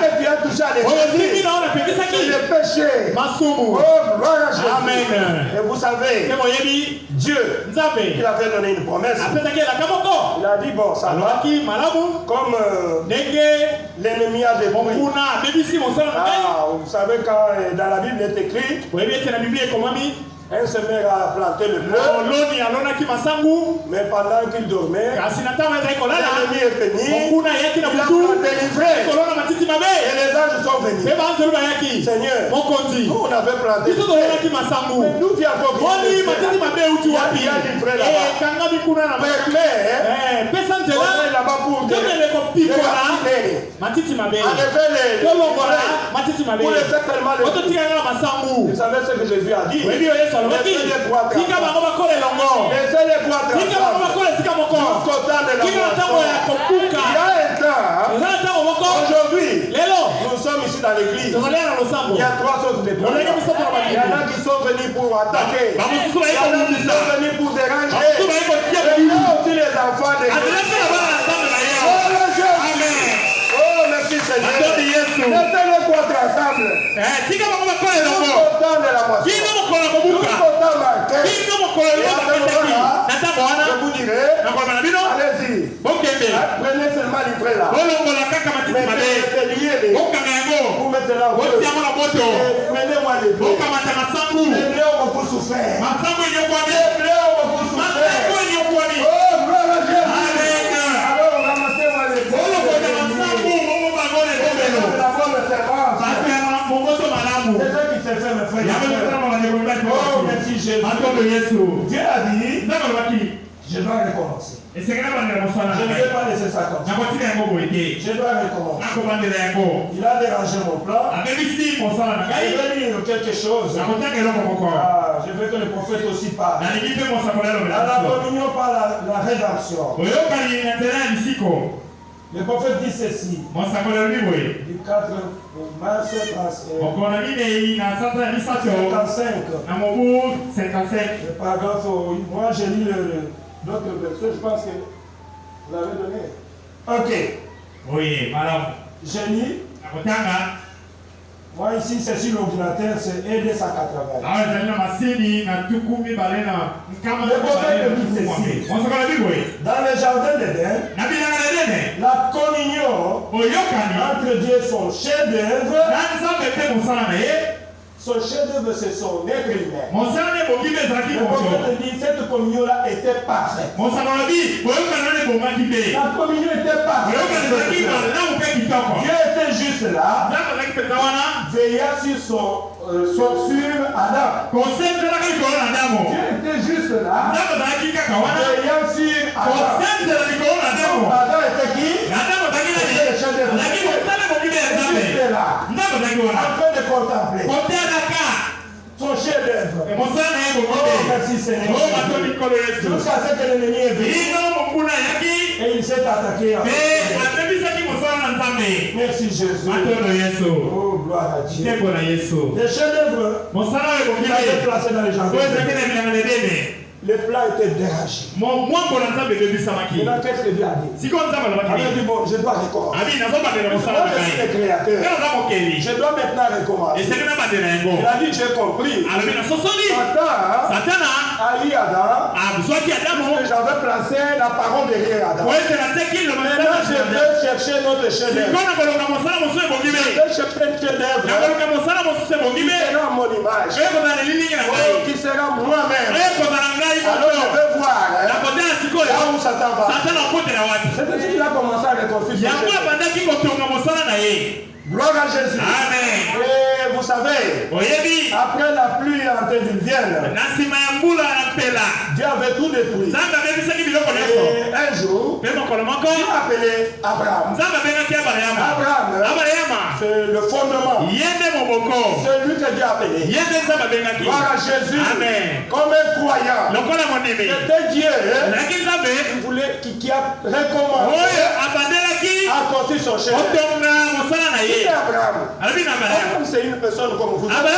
Que tu as touché à l'église. C'est le péché. Oh, gloire à Jésus. Amen. Et vous savez, Dieu, il avait donné une promesse. Il a dit, bon, ça va. Comme l'ennemi a détruit. Vous savez, quand dans la Bible il est écrit, un semeur a planté le bleu, mais pendant qu'il dormait, l'ennemi est venu, il a planté l'ivraie, et les anges sont venus. Seigneur, vous n'avez planté l'ivraie, mais d'où tu as compris? Il y a l'ivraie là-bas. Permet, là-bas pour les pour les faire seulement les. Vous savez ce que Jésus a dit? Laissez les bois tremper. Laissez les bois tremper. Jusqu'au temps de la moisson. Il y a un temps. Aujourd'hui, nous sommes ici dans l'église. Il y a 3 sortes de problèmes. Il y en a qui sont venus pour attaquer. Il y en a qui sont venus pour déranger. Et il y a aussi les enfants de Dieu. Oh, merci Seigneur. Laissez les bois ensemble. Jusqu'au temps de la moisson. Jusqu'au temps marqué. Je vous dirai, allez-y. Prenez seulement l'ivraie là. Mettez-les. Vous mettez là. Prenez-moi les blés. Les blés ont beaucoup souffert. Les blés ont beaucoup souffert. Oh, gloire Oh, merci Jésus. Dieu a dit, je dois recommencer. Je ne vais pas laisser ça comme ça. Je dois recommencer. Il a dérangé mon plan. Je vais lire quelque chose. Je veux que le prophète aussi parle. À la communion par la rédemption. Le prophète dit ceci. Du 4 mars 55. Le paragraphe, moi j'ai lu d'autres versets, je pense que vous l'avez donné. Ok. Oui, madame. J'ai lu. Moi ici c'est sur l'ordinateur, c'est E280. Dans le jardin d'Éden, la communion entre Dieu et son chef-d'œuvre, son chef-d'œuvre c'est son être humain. Le prophète dit cette communion-là était parfaite. La communion était parfaite. Dieu était juste là, veillant sur Adam. Dieu était juste là, veillant sur Adam. Adam était qui? Le chef-d'œuvre. Il était là, en train de contempler son chef-d'œuvre. Oh, merci Seigneur. Jusqu'à ce que l'ennemi est venu et il s'est attaqué à merci Jésus. Oh, gloire à Dieu. Les chefs-d'œuvre qu'il avait placés dans les jardins, le plat était dérangé. Maintenant, qu'est-ce que Dieu a dit? Il a dit, bon, je dois recommencer. Moi, je suis le créateur. Je dois maintenant recommencer. Il a dit, j'ai compris. Satan a eu Adam. J'avais placé la parole derrière Adam. Maintenant, je vais chercher notre chef-d'œuvre. Je vais chercher un chef-d'œuvre qui sera mon image. Qui sera moi-même. Alors je vais voir là où Satan va. C'est ainsi qu'il a commencé à reconstruire son chef. Gloire à Jésus. Amen. Et vous savez, après la pluie antédiluvienne, Dieu avait tout détruit. Et un jour, Dieu a appelé Abraham. Abraham, c'est le fondement. C'est lui que Dieu a appelé. Gloire à Jésus. Amen. Comme un croyant. C'était Dieu qui voulait, qui a recommencé à construire son chef. C'est Abraham. C'est une personne comme vous. L'appel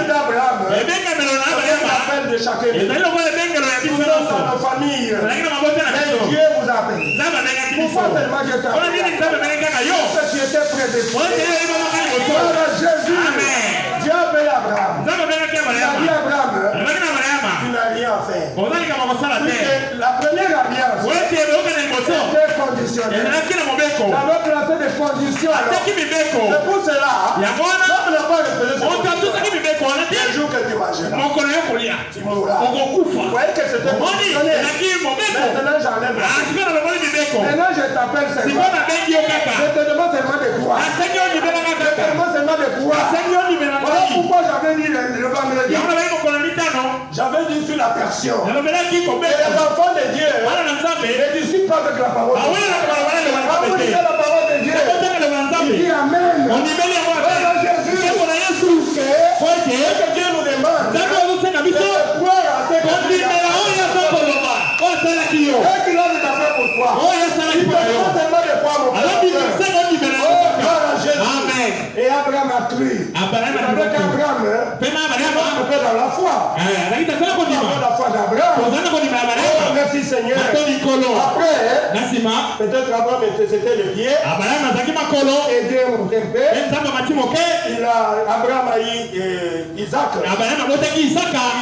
d'Abraham, l'appel de chacun. Nous sommes dans nos familles. Mais Dieu vous appelle. Pourquoi seulement Dieu t'a appelé? Parce que tu étais prédestiné. Jésus. Dieu a appelé Abraham. Il a dit Abraham, tu n'as rien à faire. La première alliance était conditionnelle. On avait placé des conditions. C'est pour cela, l'homme n'a pas refusé le jour que tu mangeras, tu mourras. Vous voyez que c'était conditionné. Maintenant j'enlève la vie. Maintenant je t'appelle seulement. Je te demande seulement de croire. Je te demande seulement de croire. Voilà pourquoi j'avais dit le vendredi. J'avais dit sur la passion. Et les enfants de Dieu ne discutent pas avec la parole de Dieu. Quand vous lisez la parole de Dieu, il dit Amen. Voilà Jésus. Ce que Dieu nous demande, c'est de croire à ce que Dieu a fait. Et qu'il a dit d'abord pour toi. Il te demande seulement de croire mon frère. Oh, gloire à Jésus. Amen. Et Abraham a cru. Avec Abraham, on peut dans la foi. Dans la foi d'Abraham. Oh, merci Seigneur. Après, peut-être Abraham c'était le pied. Et Dieu Abraham a eu Isaac.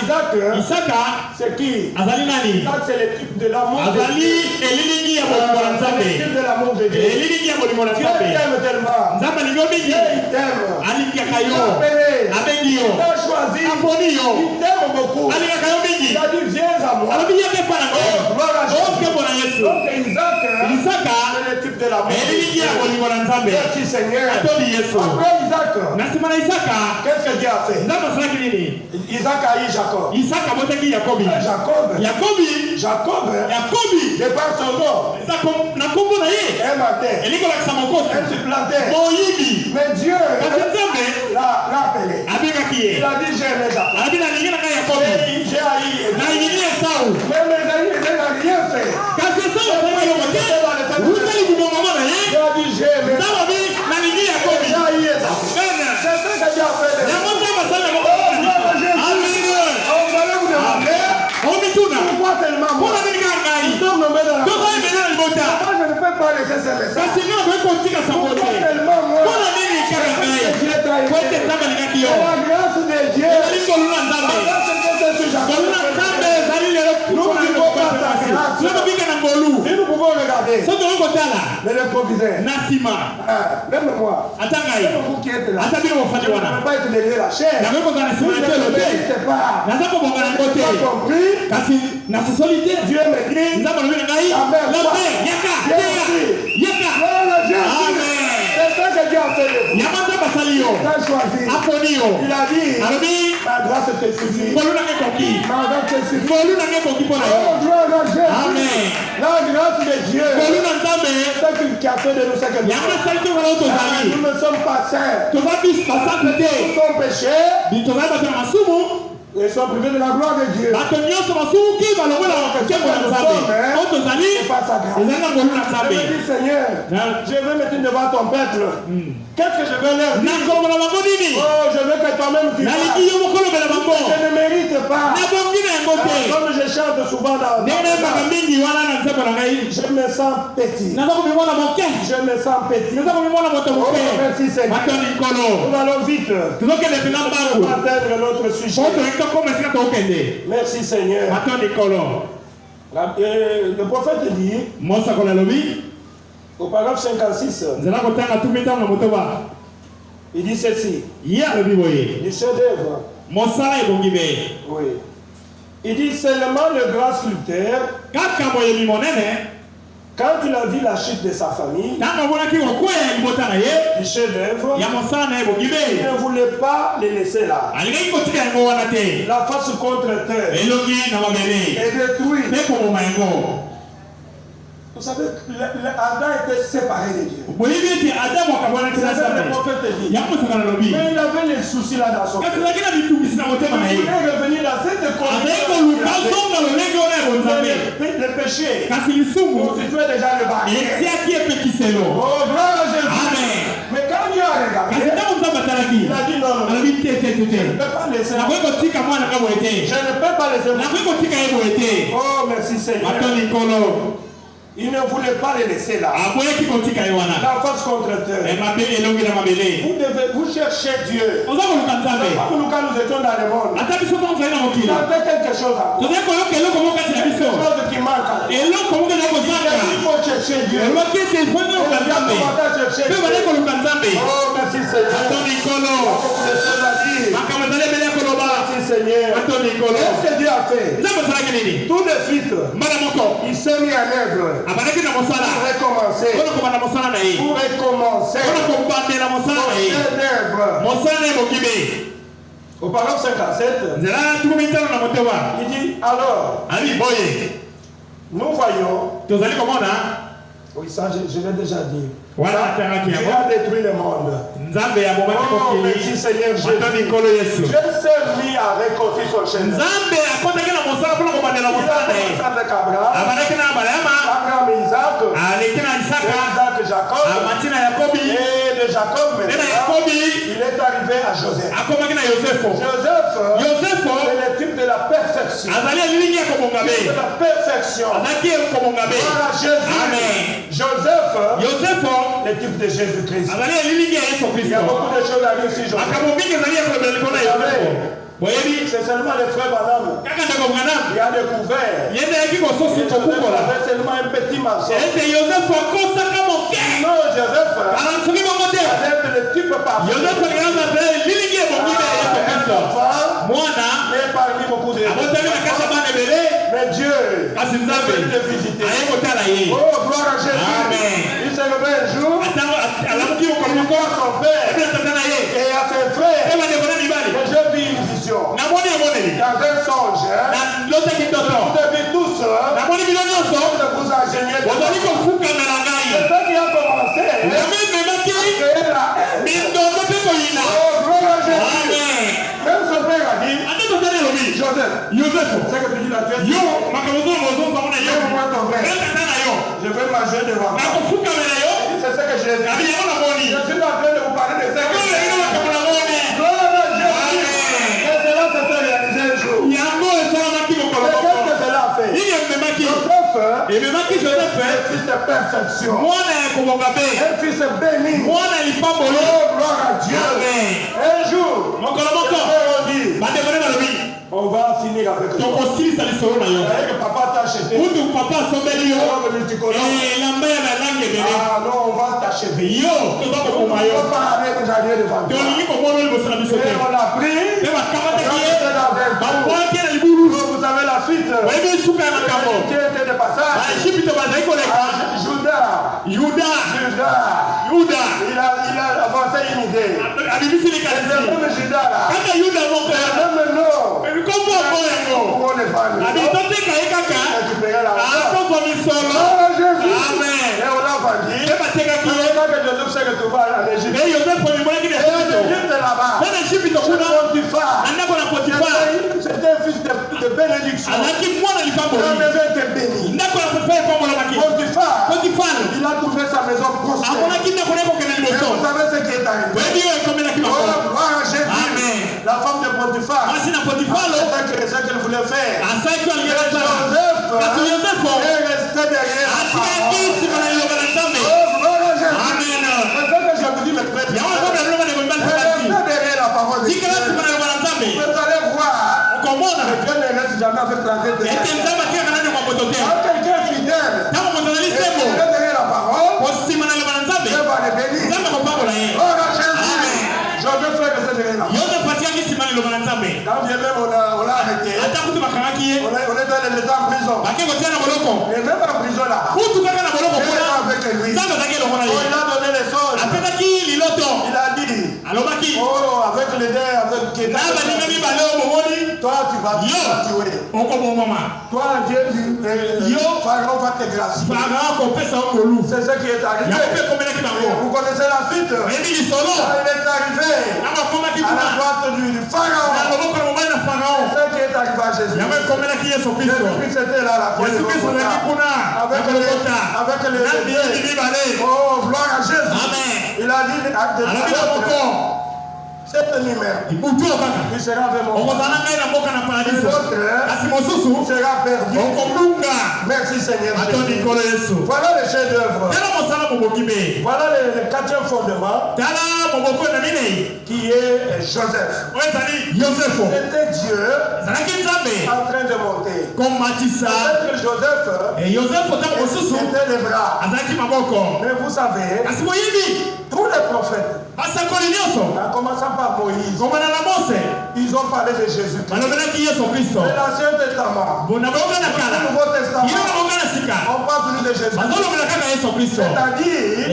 Isaac, c'est qui? Isaac, c'est le type de l'amour de Dieu. C'est le type de l'amour de Dieu. Dieu t'aime tellement. Dieu il t'aime. Il t'a choisi. Il t'aime beaucoup. Il a dit viens à moi. Oh, gloire à Jésus. Donc Isaac, c'est le type de d'amour. Merci Seigneur. Après Isaac, qu'est-ce que Dieu a fait? Isaac a eu Jacob. Jacob, de par son nom, un matin, elle se plantait. Mais Dieu l'a appelé. Il a dit j'ai aimé Jacob. J'ai haï Esau. Mais mes amis, il n'a rien fait. Il a dit j'ai aimé Jacob. J'ai haï Esau. C'est ça que Dieu a fait. Pourquoi tellement moi? Nous sommes nommés dans la moi, je ne peux pas laisser ce message. Pourquoi tellement moi? La grâce de Dieu. Nous ne pouvons pas sa grâce. Si nous pouvons regarder, mais le proviseur, même moi, même vous qui êtes là, vous ne pouvez pas être derrière la chair. Vous ne le méritez pas. Vous n'avez pas compris. Dieu me dit, la mère, c'est ça que Dieu a fait de vous. Il a choisi. Il a dit, ma grâce te suffit. Ma grâce te suffit. Oh, gloire à Jésus. Amen. La grâce de Dieu, c'est ce qui a fait de nous ce que nous sommes. Nous ne sommes pas saints. Nous sommes péchés. Ils sont privés de la gloire de Dieu. C'est pas sa grâce. Je me dis, Seigneur, je veux mettre devant ton peuple. Qu'est-ce que je veux leur dire? Oh, je veux que toi-même tu fasses. Je ne mérite pas. Comme je chante souvent dans je me sens petit. Je me sens petit. Oh, merci Seigneur. Nous allons vite. Nous allons atteindre notre sujet. Merci Seigneur. Le prophète dit au paragraphe 56, il dit ceci. Du chef-d'œuvre. Oui. Il dit seulement le grand sculpteur, quand il a vu la chute de sa famille, du chef-d'œuvre, il ne voulait pas les laisser là. La face contre terre et détruit. Vous savez, Adam était séparé de Dieu. Le prophète dit. Mais il avait les soucis là dans son cœur. Il voulait revenir dans cette condition. Le péché constituait déjà le barrière. Oh, gloire à Jésus. Amen. Mais quand Dieu a regardé, il a dit non, je ne peux pas laisser. Je ne peux pas laisser. Oh, merci Seigneur. Il ne voulait pas les laisser là. La force contre terre. Vous cherchez Dieu. Comme nous quand nous étions dans le monde. Il y avait quelque chose à vous. Quelque chose qui manque à vous. Il faut chercher Dieu. Oh, merci Seigneur. Merci Seigneur. Qu'est-ce que Dieu a fait? Tout de suite, il s'est mis en œuvre. Pour recommencer. Au paragraphe 57, il dit alors, nous voyons. Oui, ça je l'ai déjà dit. Dieu a détruit le monde. Oh, merci Seigneur Jésus. Dieu s'est mis à réconcilier son chemin. Il a commencé avec Abraham, Isaac, Jacob, et de Jacob maintenant, il est arrivé à Joseph. Joseph, c'est le type de la perfection. De la perfection. Voilà Jésus. Joseph, le type de Jésus-Christ. Il y a beaucoup de choses à dire sur Joseph. C'est seulement les frères Banam. Il a découvert. Il avait seulement un petit mensonge. Non, Joseph avait le type parfait. Mais parmi beaucoup de Mais Dieu est venu le visiter. Oh, gloire à Jésus. Amen. Il s'est levé un jour. Il voit son père et à ses frères. Et j'ai vu une vision. Dans un songe. Vous devez tous vous ingénier. C'est ça qui a commencé. Créer la haine. Oh, gloire à Jésus. Même son père a dit, Joseph, c'est que tu dis la tête. Je vais manger devant toi. C'est ce que j'ai dit. Je suis en train de vous parler de ça. Gloire à Jésus. Et cela s'est réalisé un jour. Qu'est-ce que cela a fait? Joseph, un fils de perfection. Un fils béni. Oh, gloire à Dieu. Un jour, on va finir avec toi. Papa t'a acheté. Ah non, on va t'achever. On va pas arrêter de j'allais devant toi. Et on a pris. Vous avez la suite. Qui était de passage. Judas. Il a avancé une idée. Même Judas là. Même non. Pour les femmes. Récupérer l'argent. Jésus. Et on l'a vendu. C'est ça que Joseph sait que tu vas en Égypte. Et l'Égypte là-bas. C'était un fils de bénédiction. La maison était bénie. Potiphar, il a trouvé sa maison prospère. Et vous savez ce qui est arrivé. Oh, gloire à Jésus. La femme de Potiphar. C'est ça qu'elle voulait faire. Joseph est resté derrière la parole. Oh, gloire à Jésus. C'est ça que je vous dis, mes frères. Restez derrière la parole de Dieu. Vous allez voir. Dieu ne reste jamais avec la tête de Dieu. Quand quelqu'un est fidèle, et derrière la parole, Dieu va le bénir. Oh, Jésus. Je veux faire que c'est derrière la parole. Quand bien même on l'a arrêté, on est dans l'état en prison. Et même en prison là, Dieu est avec lui. Il a donné les songes. Il a dit, oh, avec les dés, avec Kéda, toi tu vas tuer. Toi Dieu dit, Pharaon va te gracier. C'est ce qui est arrivé. Vous connaissez la suite. Il est arrivé à la droite du Pharaon. C'est ce qui est arrivé à Jésus. Jésus c'était là la première avec les oh, gloire à Jésus. Il a dit cette numéro, il sera avec moi. L'autre sera perdu. Merci Seigneur Jésus. Voilà le chef d'œuvre. Voilà le quatrième fondement qui est Joseph. C'était Dieu en train de monter. Peut-être Joseph était les bras. Mais vous savez, tous les prophètes, en commençant par Moïse, ils ont parlé de Jésus. Mais l'Ancien Testament, le Nouveau Testament, on parle plus de Jésus. C'est-à-dire,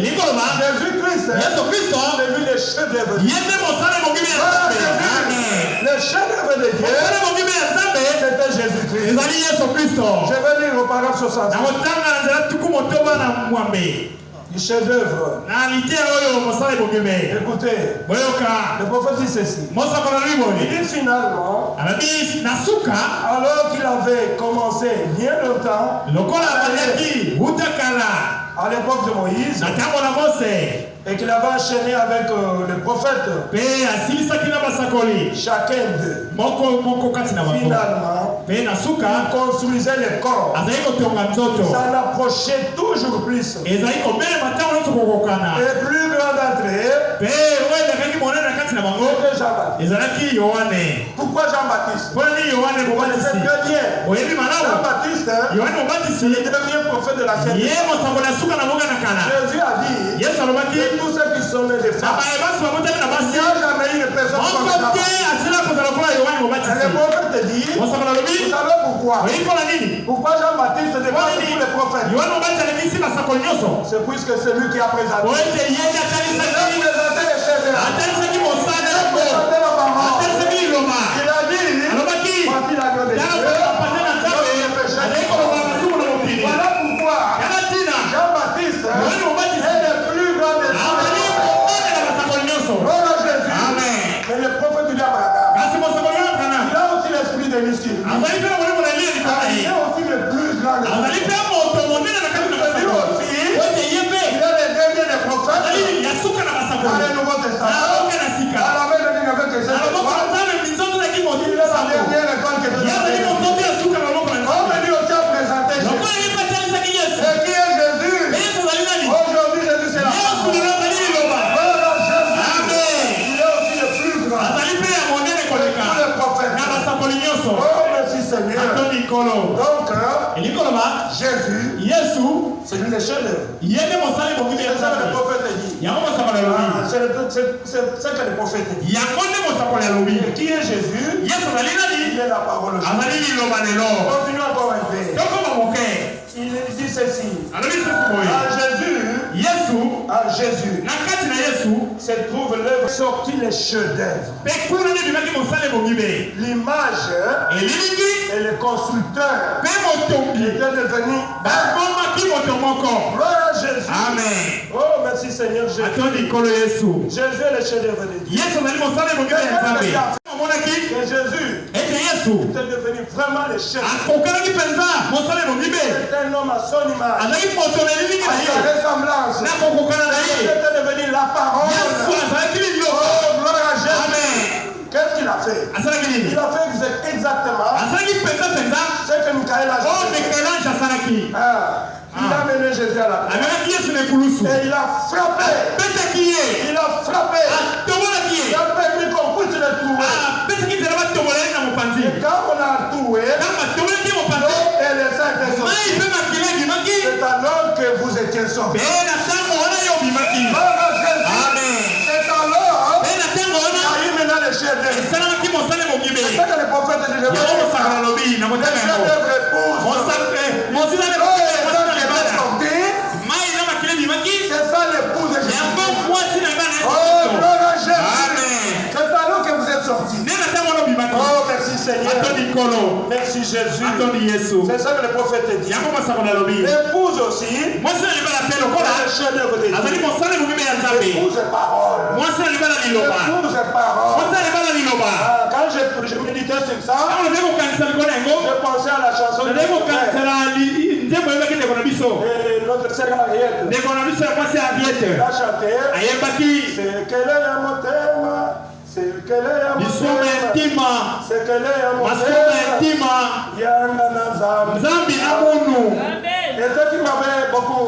Jésus-Christ, c'est lui le chef-d'œuvre. Le chef-d'œuvre de Dieu, c'était Jésus-Christ. Je vais lire au paragraphe 66. Du chef-d'œuvre. Écoutez, le prophète dit ceci. Il dit finalement, alors qu'il avait commencé bien longtemps, à l'époque de Moïse, et qu'il avait enchaîné avec le prophète, chacun d'eux, finalement, il construisait les corps. Ça l'approchait toujours plus. Et plus grand d'entre eux, c'était Jean-Baptiste. Pourquoi Jean-Baptiste? Vous connaissez très bien. Jean-Baptiste, il est le premier prophète de la Sainte. Jésus a dit que tous ceux qui sont nés de femmes, il n'y a jamais eu une personne comme ça. prophète dit, vous savez pourquoi? Pourquoi Jean-Baptiste devant tous les prophètes? C'est puisque c'est lui qui a présenté. Il a présenté les chefs d'œuvre. Il a dit, voici l'agneau de Dieu. Voilà pourquoi Jean-Baptiste est le plus grand des hommes. Gloire à Jésus. Mais le prophète de Abraham, il a aussi l'esprit de mystique. Il est aussi le plus grand des hommes. Il est le dernier des prophètes. Dans le Nouveau Testament, à la main de Nineveh que c'est le soir, il est la dernière étoile que Dieu a fait. On me dit aussi à présenter Jésus. Et qui est Jésus? Aujourd'hui, Jésus c'est la parole. Voilà Jésus. Il est aussi le plus grand. Tous les prophètes. Oh, merci Seigneur. Donc, Jésus, c'est lui le chef-d'œuvre. C'est ça que le prophète dit. C'est ça que le prophète dit. Qui est Jésus? Il est la parole. Continuons encore un peu. Il dit ceci. À Jésus se trouve l'œuvre sorti les chefs-d'œuvre. L'image et le constructeur était devenu. Gloire à Jésus. Amen. Oh, merci Seigneur Jésus. Jésus est le chef-d'œuvre de Dieu. Et Jésus est devenu vraiment le chef. C'est un homme à son image. À sa ressemblance. Il était devenu la parole. Oh, gloire à Jésus. Qu'est-ce qu'il a fait? Il a fait exactement ce que Michael a fait. Il a mené Jésus à la croix. Et il a frappé. Il a frappé. Il a permis qu'on puisse le trouver. Et quand on a trouvé, l'eau et le sang étaient sortis. C'est alors que vous étiez sortis. C'est alors qu'il y a eu maintenant le chef d'œuvre. C'est ça que le prophète dit. Le chef-d'œuvre épouse. C'est ça l'épouse de Jésus. Oh, gloire à Jésus. C'est alors que vous êtes sortis. Oh, merci Seigneur. Merci Jésus. C'est ça que le prophète dit. L'épouse aussi. Le chef-d'œuvre de Dieu. L'épouse est parole. L'épouse est parole. Quand je méditais sur ça, je pensais à la chanson de notre sœur Ariette. La chanter. C'est qu'elle est à mon thème. C'est qu'elle est à mon thème. C'est qu'elle est à mon thème. Yanga Nazam. Et ce qui m'avait beaucoup.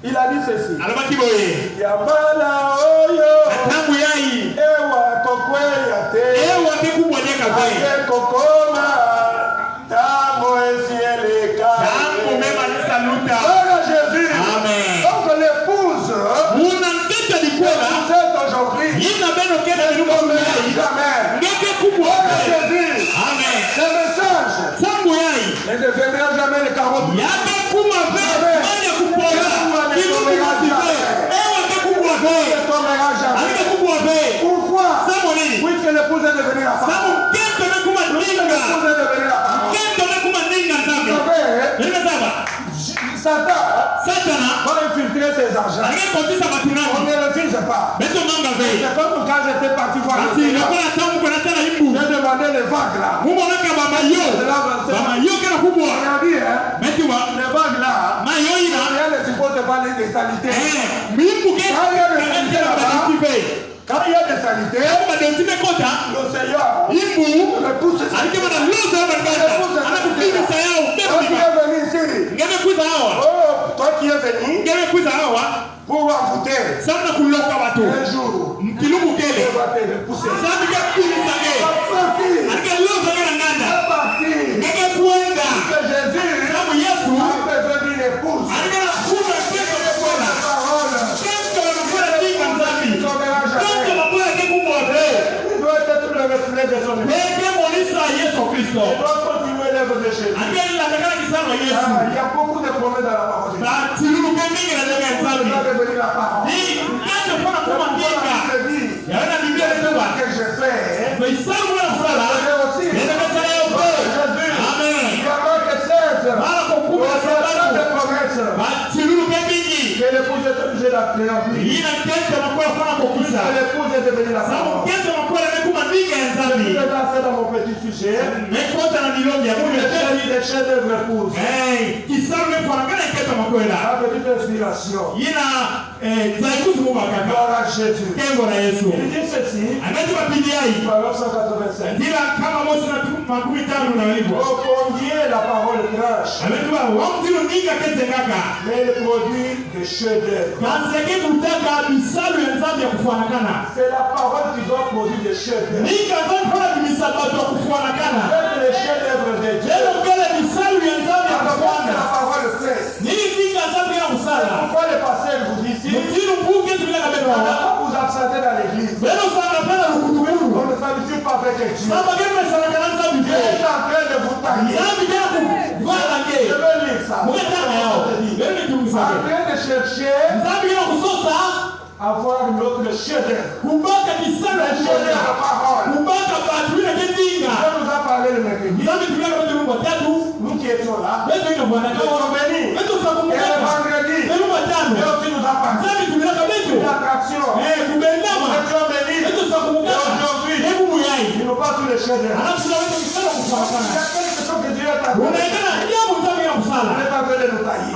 Il a dit ceci. Yabala oyo. Ewa kokwe yate. Ake kokoma. Tamo esieleka. Gloire à Jésus. Donc l'épouse. C'est aujourd'hui. Ne ce message ne deviendra jamais le carotte. Pourquoi? Puisque l'épouse est devenue la femme. Satan va infiltrer ses argents. On ne le refuse pas. C'est comme quand j'étais parti voir le Seigneur. J'ai demandé les vagues là. Il a dit, les vagues là, rien ne suppose pas des saletés. Quand il y a des saletés, le Seigneur repousse ça. Toi qui es venu pour envoûter un jour, il va te repousser. Jésus a besoin d'une épouse. reconnaître son nom. Il doit continuer l'œuvre de Jésus. Il y a beaucoup de promesses dans la parole de Dieu. On doit devenir la parole. Que je fais. Je aussi. Que l'épouse est obligée d'accomplir. Que l'épouse est devenue la parole. Je vais passer dans mon petit sujet. Les chefs-d'œuvre épouse. La petite inspiration. Gloire à Jésus. Il dit ceci. Parole 185. Au combien la parole crache. Mais le produit de chef-d'œuvre. C'est la parole qui doit produire des chefs-d'œuvre. Les chefs-d'œuvre de Dieu. La parole fait. Pourquoi le pasteur vous dit ici? On n'a pas vous absenter dans l'église. On ne s'habitue pas avec Dieu. Dieu est en train de vous tailler. Je veux lire ça. En train de chercher avoir notre chef-d'œuvre. Le chef-d'œuvre de la parole. Dieu nous a parlé le mercredi. Nous qui étions là, nous sommes bénis. Et le vendredi, Dieu aussi nous a parlé. L'attraction. Nous étions bénis. Et aujourd'hui, il nous parle sur le chef-d'œuvre. Il y a quelque chose que Dieu est en train de nous tailler.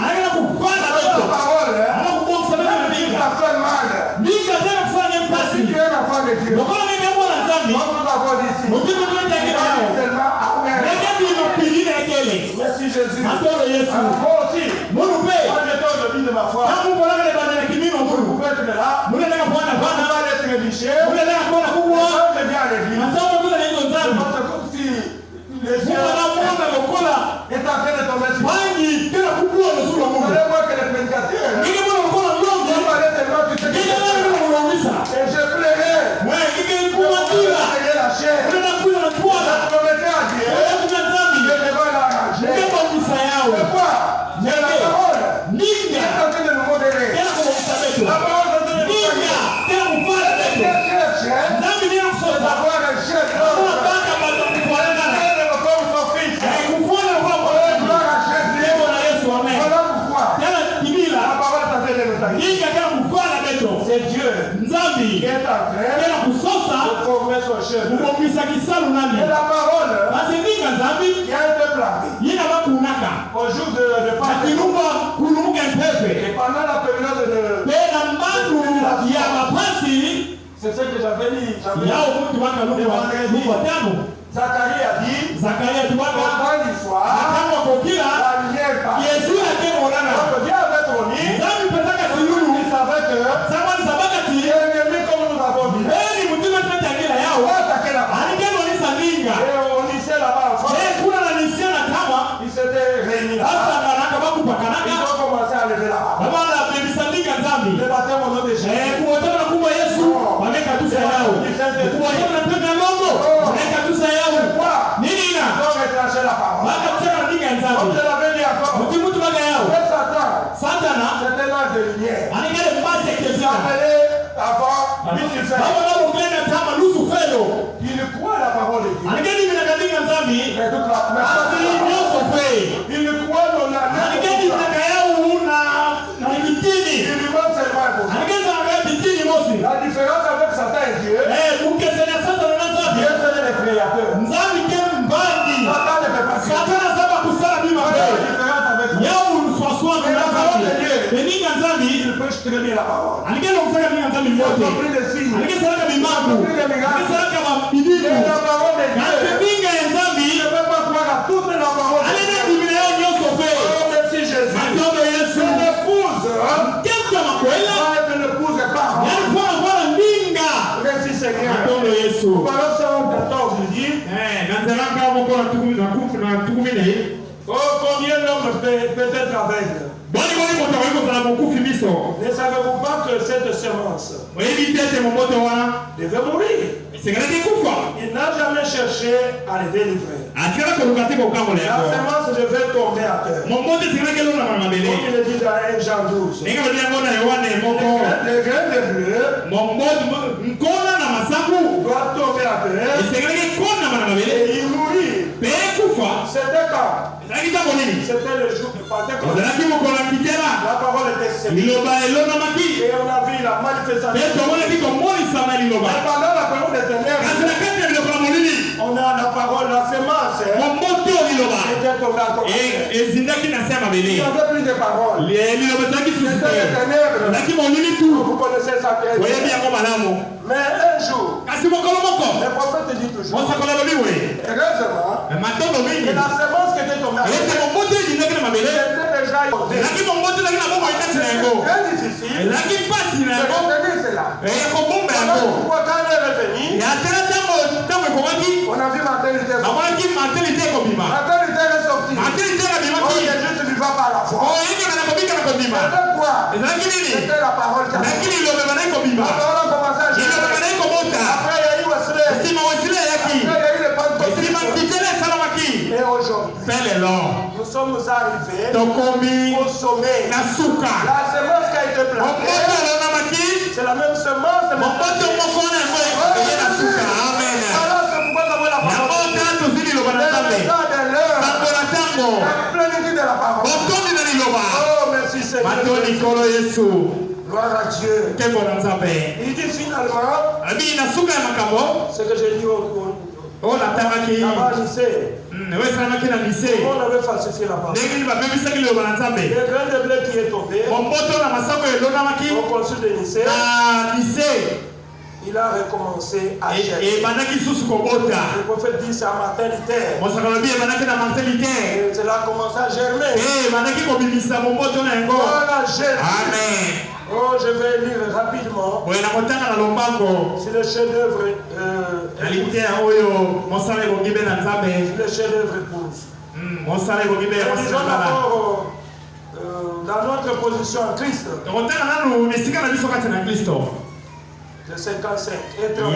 La parole, ça fait mal. Si tu es l'enfant de Dieu, comme nous avons dit ici, seulement Amen. Merci Jésus. Moi aussi, moi j'étais au début de ma foi. Vous pouvez être là. Vous allez être biché. Vous allez venir à l'église. C'est comme si les yeux est en train de tomber sur vous. Vous allez voir que les prédicateurs et je plairai. La chair. La promettait à Dieu. Je devais l'arranger. Pourquoi? C'est la parole. Qui est en train de nous modérer. La parole est en train de nous tailler. C'est d'avoir un chef. Comme son fils. Gloire à Jésus. Voilà pourquoi. La parole est en train de nous tailler. C'est Dieu qui est en train de former son chef. Et la parole qui a été plantée au jour de Pâques. Et pendant la période de c'est ce que j'avais dit. Zacharie a dit pendant l'histoire la lumière part. Donc Dieu avait promis. Il savait que l'ennemi, comme nous avons dit, on va attaquer là-bas. Et on lycée là-bas ensemble. Ils s'étaient réunis là-bas. Ils ont commencé à lever là-bas. Le baptême au nom de Jésus. Ils ont retranché la parole. Comme je l'avais dit encore. Satan, c'était l'âge de lumière. Il s'appelait avant Lucifer. Il croit à la parole de Dieu. Mais toute la il croit dans la il lui manque seulement impossible. La différence avec Satan et Dieu, Dieu c'est le créateur. Satan ne fait pas ça. La différence avec Dieu. Mais la parole de Dieu, il peut très bien la parole. Il a compris les signes. Il a compris les miracles. Et la parole de Dieu, il ne peut pas croire à toute la parole de Dieu. Oh, merci Jésus. C'est l'épouse. C'est l'épouse et parole. Merci Seigneur. Parole 114, il dit. Oh, combien l'homme peut être aveugle? Ne savez-vous pas que cette semence devait mourir? Il n'a jamais cherché à les délivrer. La semence devait tomber à terre. Comme il est dit dans 1 Jean 12. Les graines de bleu doivent tomber à terre et il mourit. C'était quand? C'était le jour de Pentecôte. La parole était sévère. Et on a vu la manifestation. Mais pendant la parole des ténèbres, on a la parole, la semence. C'était tombé à terre. Il n'y avait plus de parole. C'était les ténèbres. Vous connaissez ça très bien. Mais un jour, le prophète dit toujours, heureusement, que la semence qui était tombée à terre, c'était déjà tombée. C'est très difficile de retenir cela. Pourquoi quand elle est revenue, on a vu Martin-Luther sortir. Martin-Luther est sorti. Oh, Jésus ne vivant par la foi. C'était quoi? C'était la parole qui a commencé à agir. Après, il y a eu Wesley. Après, il y a eu le Pentecôte. Et aujourd'hui, nous sommes arrivés au sommet. La semence qui a été plantée, c'est la même semence. Alors, c'est pourquoi nous avons la parole. La plénitude de la parole. Oh, merci Seigneur. Gloire à Dieu. Il dit finalement, ce que j'ai dit au lycée. On avait falsifié la parole. Les grains de blé qui est tombé au consul de Nicée, il a recommencé à chercher. Le prophète dit c'est à Martin-Luther. Et cela a commencé à germer. Voilà Jésus. Amen. Oh, je vais lire rapidement. C'est le chef-d'œuvre. Le chef-d'œuvre épouse. Dans notre position en Christ. Le 55 et 35.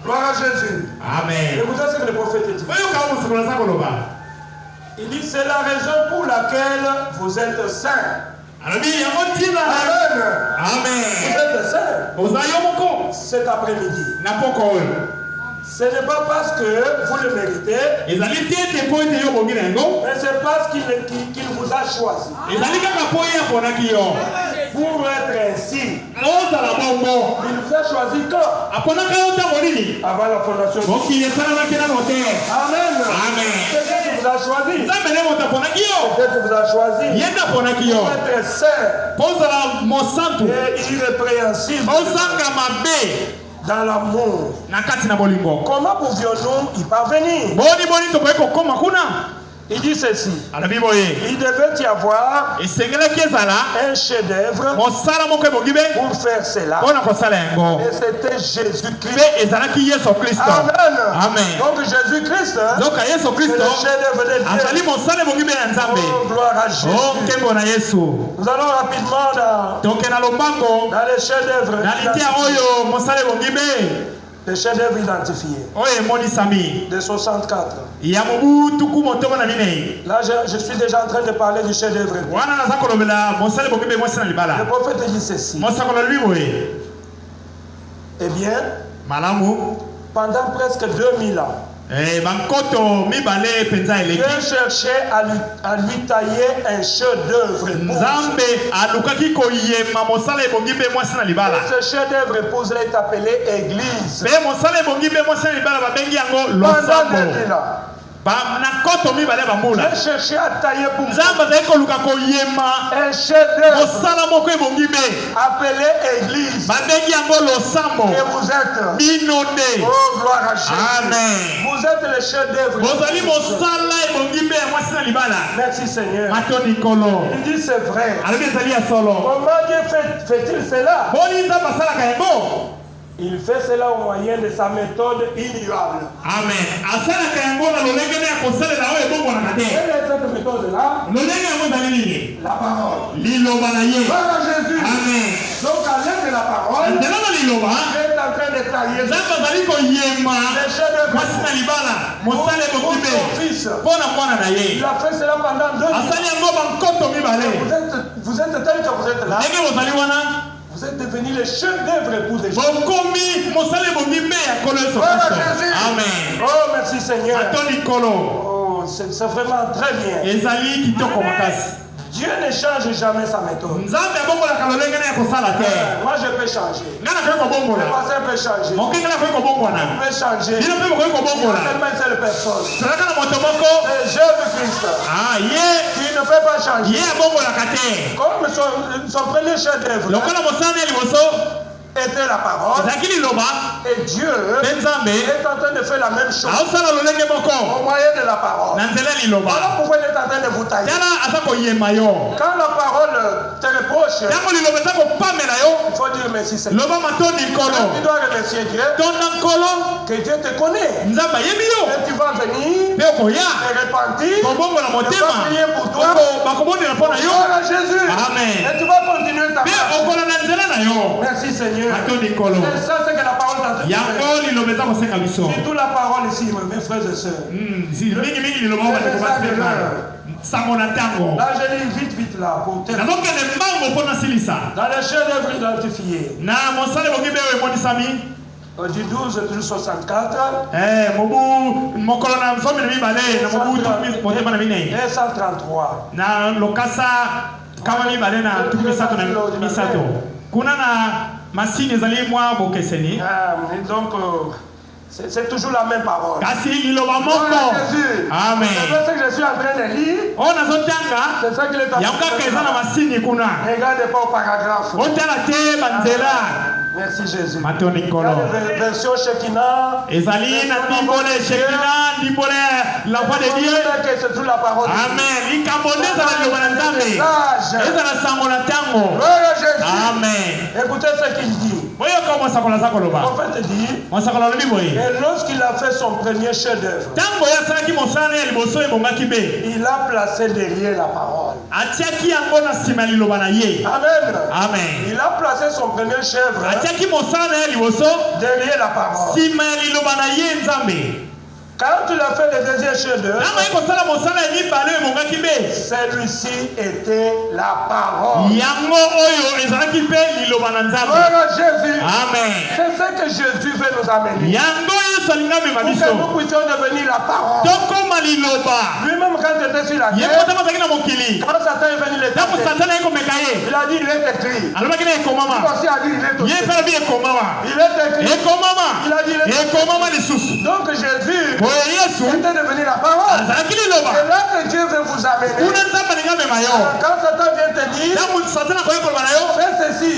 Gloire à Jésus. Amen. Écoutez ce que le prophète dit. Il dit c'est la raison pour laquelle vous êtes saints. Amen. Amen. Vous êtes saints cet après-midi. Ce n'est pas parce que vous le méritez, mais c'est parce qu'il vous a choisi. Pour être ainsi. Il vous a choisi quand? Avant la fondation du monde. Amen. Peut-être qu'il vous a choisi. Peut-être qu'il vous a choisi. Pour être saint et irrépréhensible dans l'amour. Comment pouvions-nous y parvenir? Il dit ceci. Il devait y avoir un chef-d'œuvre pour faire cela. Et c'était Jésus-Christ. Amen. Donc Jésus-Christ, c'est le chef-d'œuvre de Dieu. Oh, gloire à Jésus. Nous allons rapidement dans les chefs-d'œuvre. Les chefs-d'œuvre identifiés. De 64. Là, je suis déjà en train de parler du chef-d'œuvre. Le prophète dit ceci. Eh bien, pendant presque 2000 ans, Dieu cherchait à lui tailler un chef-d'œuvre épouse. Et ce chef-d'œuvre épouse est appelé Église. Pendant 2000 ans, Dieu cherchait à tailler pour un chef-d'œuvre appelé Église. Et vous êtes. Oh, gloire à Jésus. Amen. Vous êtes le chef-d'œuvre. Merci Seigneur. Il dit c'est vrai. Comment Dieu fait-il cela? Il fait cela au moyen de sa méthode immuable. Amen. Quelle est cette méthode-là? La parole. Voilà Jésus. Amen. Donc à l'aide de la parole, Dieu t'a en train de tailler. Les chefs-d'œuvre pour son fils. Il a fait cela pendant 2 ans. Vous êtes tel que vous êtes là. Vous êtes devenus les chefs-d'œuvre pour des gens. Amen. Oh, merci Seigneur. Oh, c'est vraiment très bien. Dieu ne change jamais sa méthode. Moi, je peux changer. Le pasteur peut changer. On peut changer. Il y a tellement une seule personne. C'est Jésus-Christ. Qui ne peut pas changer. Comme son premier chef-d'œuvre était la parole. Et Dieu est en train de faire la même chose au moyen de la parole. Voilà pourquoi il est en train de vous tailler. Quand la parole te reproche, il faut dire merci Seigneur. Tu dois remercier Dieu que Dieu te connaît. Et tu vas venir te repentir, tu vas prier pour toi. Gloire à Jésus. Et tu vas continuer ta marche. Merci Seigneur. C'est ça ce que la parole t'a dit. Surtout la parole ici, mes frères et sœurs. Là, je lis vite là pour terminer. Dans les chefs-d'œuvre identifiés. Du 12 toujours 64. Et 133. Donc, c'est toujours la même parole. Jésus. Amen. C'est ce que je suis en train de lire. C'est ça qu'il est en train de lire. Regardez pas au paragraphe. Merci Jésus. Version Shekinah. La voix de Dieu. C'est toute la parole. Amen. Amen. Écoutez ce qu'il dit. Le prophète dit, et lorsqu'il a fait son premier chef-d'œuvre, il a placé derrière la parole. Amen. Il a placé son premier chef-d'œuvre derrière la parole. Quand il a fait le deuxième chef-d'œuvre, celui-ci était la parole. Jésus. Amen. C'est ce que Jésus veut nous amener. Pour que nous puissions devenir la parole. Lui-même quand il était sur la terre, quand Satan est venu le tenter, il a dit il est écrit. Il aussi a dit il est écrit. Il est écrit. Il a dit il est écrit. Donc Jésus était devenu la parole. C'est là que Dieu veut vous amener. Quand Satan vient te dire fais ceci,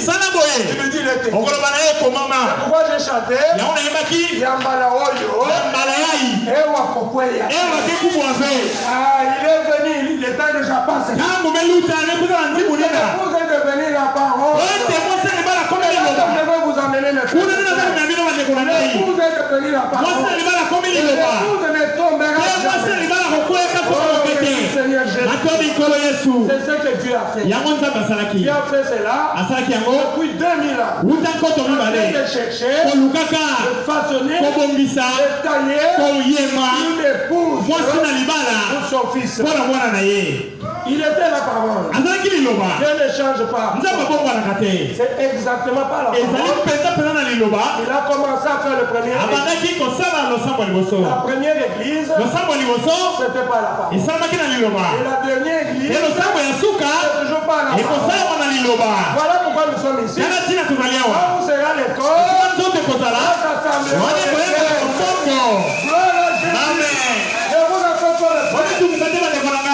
tu lui dis il est écrit. Pourquoi j'ai chanté Yambala Oyo Ewa Kokweya. Il est venu, le temps déjà passé. Vous êtes devenu la parole. Je vais vous amener le temps. Vous êtes devenu la parole. Vous ne tomberez jamais. Seigneur Jésus. C'est ce que Dieu a fait. Dieu a fait cela depuis 2000 ans. Il a cherché, de façonner, de tailler une épouse pour son fils. Il était la parole. Dieu ne change pas. C'est exactement pas la parole. Il a commencé à faire le premier église. La première église, c'était pas la parole. Et la dernière église, c'est toujours pas la parole. Voilà pourquoi nous sommes ici. Là où sera l'école, je vous accompagne.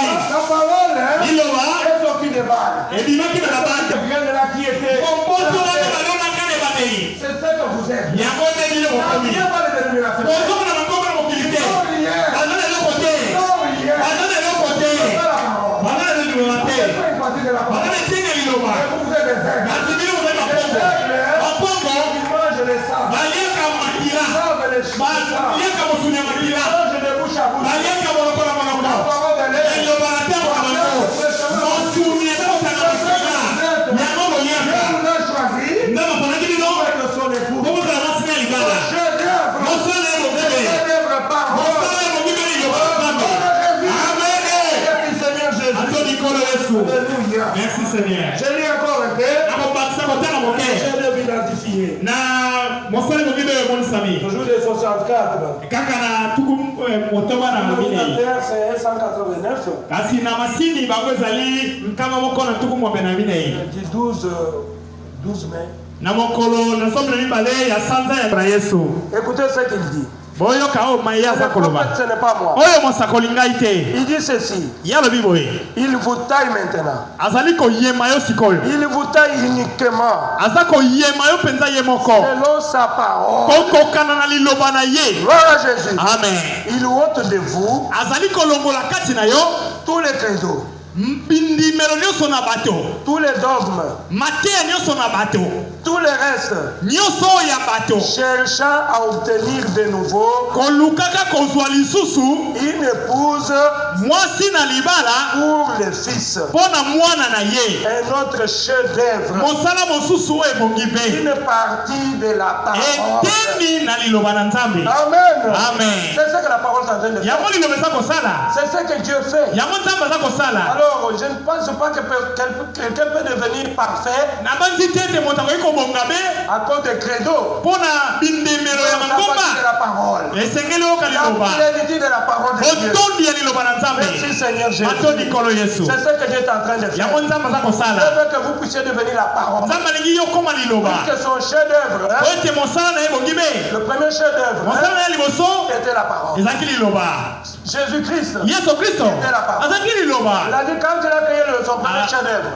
La parole est sortie des balles. C'est ce que vous êtes. Il n'y a pas de dénomination. Seigneur. Je lis encore un peu. J'ai devenu identifié. Toujours des 64. Commentaire, c'est 189. Du 12 mai. Écoutez ce qu'il dit. Ce n'est pas moi. Il dit ceci. Il vous taille maintenant. Il vous taille uniquement selon sa parole. Gloire à Jésus. Amen. Il ôte de vous tous les credos, tous les dogmes, tous les restes, cherchant à obtenir de nouveau une épouse pour le fils. Un autre chef-d'œuvre, une partie de la parole. Amen. C'est ce que la parole est en train de faire. C'est ce que Dieu fait. Alors, je ne pense pas que quelqu'un peut devenir parfait à cause des credos. De la parole. La plénitude de la parole de Dieu. Merci Seigneur Jésus. C'est ce que Dieu est en train de faire. Je veux que vous puissiez devenir la parole. Que son chef-d'œuvre, le premier chef-d'œuvre, était la parole. Jésus-Christ était la parole. Il a dit quand il a créé son premier chef-d'œuvre,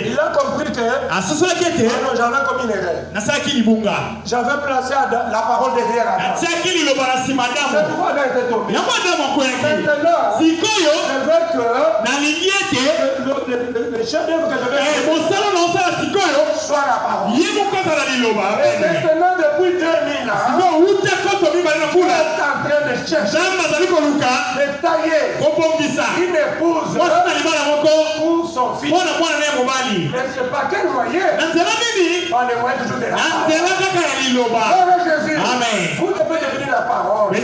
il a compris que j'avais commis une erreur. J'avais placé la parole derrière Adam. C'est pourquoi Adam était tombé. Maintenant, je veux que le chef-d'œuvre que je vais soit la parole. Et maintenant, depuis 2000 ans, il est en train de chercher, de tailler une épouse pour son fils. Mais c'est pas quel moyen. On est moins toujours de la parole. Jésus. Amen. Vous devez devenir la parole. Le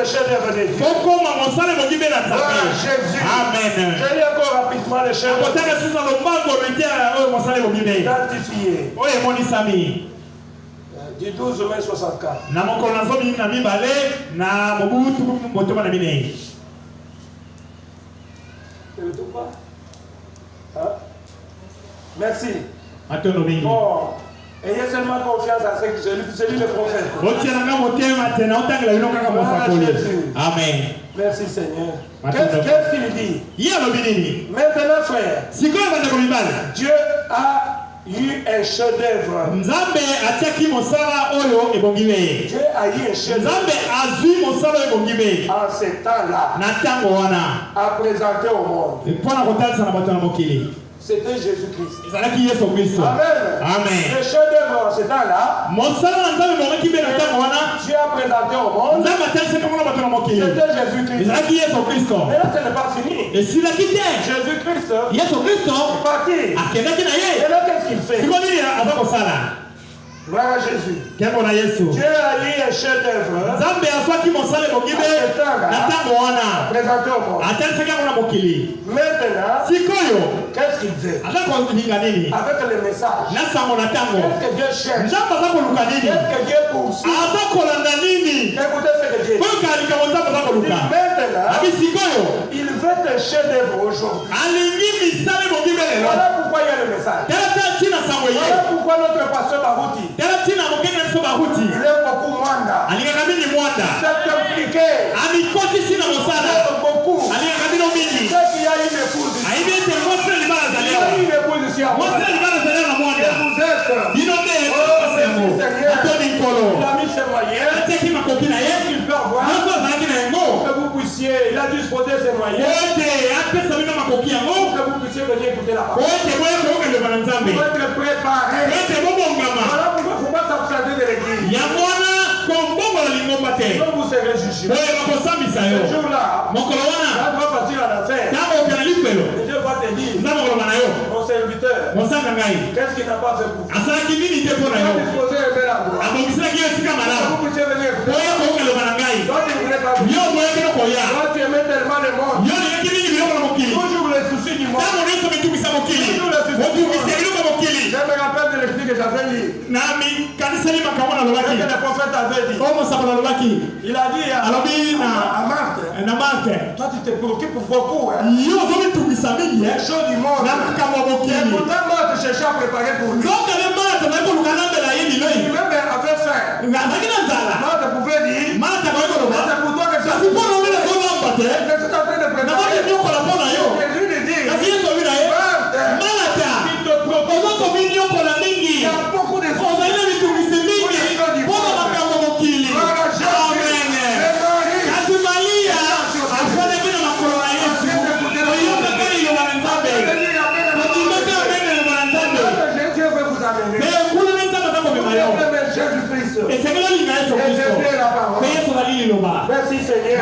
chef-d'œuvre de Dieu. Jésus. Amen. Je lis encore rapidement le chef-d'œuvre. Identifié. Du 12 mai 64. Merci. Bon, ayez seulement confiance à ce que je lis le prophète. Amen. Merci Seigneur. Qu'est-ce qu'il dit? Maintenant frère, Dieu a eu un chef-d'œuvre. Dieu a eu un chef-d'œuvre en ce temps-là à présenter au monde. C'était Jésus-Christ. Amen. Le chef-d'œuvre en ce temps-là, Dieu a présenté au monde. C'était Jésus-Christ. Mais là, ce n'est pas fini. Jésus-Christ est parti. Et là, qu'est-ce qu'il fait? Gloire à Jésus. Dieu a eu un chef-d'œuvre. Présenté au monde. Maintenant, qu'est-ce qu'il fait? Avec le message. Qu'est-ce que Dieu cherche? Qu'est-ce que Dieu poursuit? Écoutez ce que Dieu dit. Maintenant, il veut un chef-d'œuvre aujourd'hui. Voilà pourquoi il y a le message. Voilà pourquoi notre pasteur Barouti, il est beaucoup Mwanda. Il s'est impliqué. Il est beaucoup. C'est qu'il y a une épouse ici. Il y a une épouse ici à Mwanda. Et vous êtes. Il a mis ses moyens. Il peut avoir. Que vous puissiez. Il a disposé ses moyens. Que vous puissiez venir écouter la parole. Vous être préparé. Voilà pourquoi il ne faut pas s'absenter de l'église. Sinon vous serez jugés. Ce jour-là, quand tu vas partir à l'affaire, Dieu va te dire, mon serviteur, qu'est-ce qu'il n'a pas fait pour vous? Il a disposé un bel endroit. Vous puissiez venir écouter. Toi, tu ne voulais pas venir. Toi, tu aimais tellement le monde. Toujours le Je me rappelle de l'esprit que j'avais lu. Que le prophète avait dit. Il a dit à Marthe, toi tu te préoccupes beaucoup. Les choses du monde. Et pourtant Marthe cherchait à préparer pour lui. Il même avait faim. Marthe pouvait dire, c'est pour toi que je suis en train de préparer. Jésus lui dit, il y a beaucoup de choses. Merci Seigneur.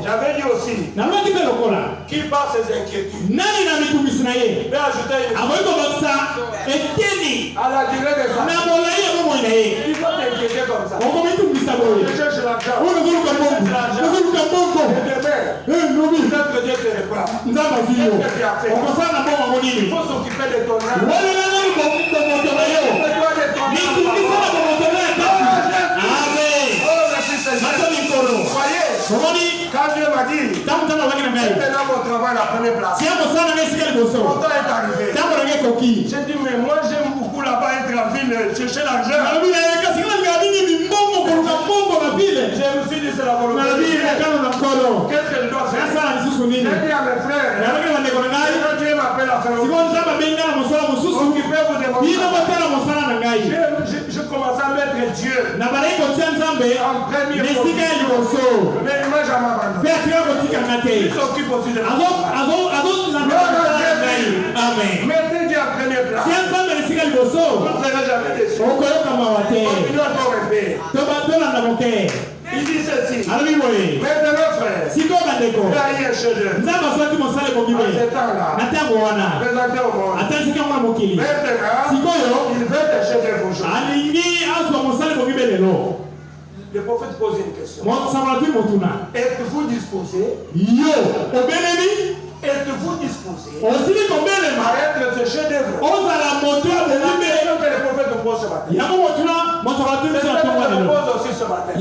J'avais dit aussi qui par ses inquiétudes peut ajouter une à la durée de sa vie. Il faut t'inquiéter comme ça. Je cherche l'argent. Peut-être que Dieu te reprend. Qu'est-ce que tu as fait? Il faut s'occuper de ton âme. Voyez, quand Dieu m'a dit, maintenant mon travail à la première place, mon temps est arrivé. J'ai dit, mais moi j'aime beaucoup là-bas être en ville, chercher l'argent. Je me suis dit, c'est la volonté de Dieu. Qu'est-ce que je dois faire? J'ai dit à mes frères, quand Dieu m'appelle à faire occupez-vous de mon travail. Je commençais à mettre Dieu en premier position. Mais moi j'en m'abandonne. Il s'occupe aussi de moi. Mettez Dieu en première place. Vous ne serez jamais déçus. Continuez à ton rêver. Il dit ceci. Maintenant frère, il y a un chef-d'œuvre. En ce temps-là, présenté au monde. Maintenant, il veut des chefs-d'œuvre aujourd'hui. Le prophète pose une question. Êtes-vous disposé? Êtes-vous disposé à être ce chef-d'œuvre? C'est la question que le prophète pose ce matin. C'est celle que je pose aussi ce matin.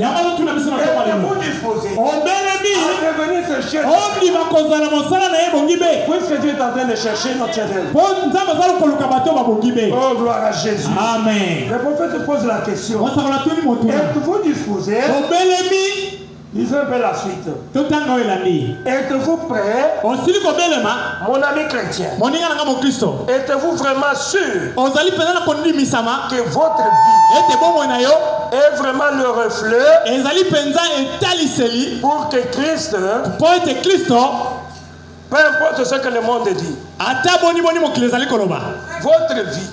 Êtes-vous disposé à devenir ce chef-d'œuvre? Puisque Dieu est en train de chercher notre chef-d'œuvre. Oh, gloire à Jésus. Amen. Le prophète pose la question. Êtes-vous disposé? Lisons un peu la suite. Êtes-vous prêt? Mon ami chrétien. Êtes-vous vraiment sûr que votre vie est vraiment le reflet pour que Christ, peu importe ce que le monde dit, votre vie,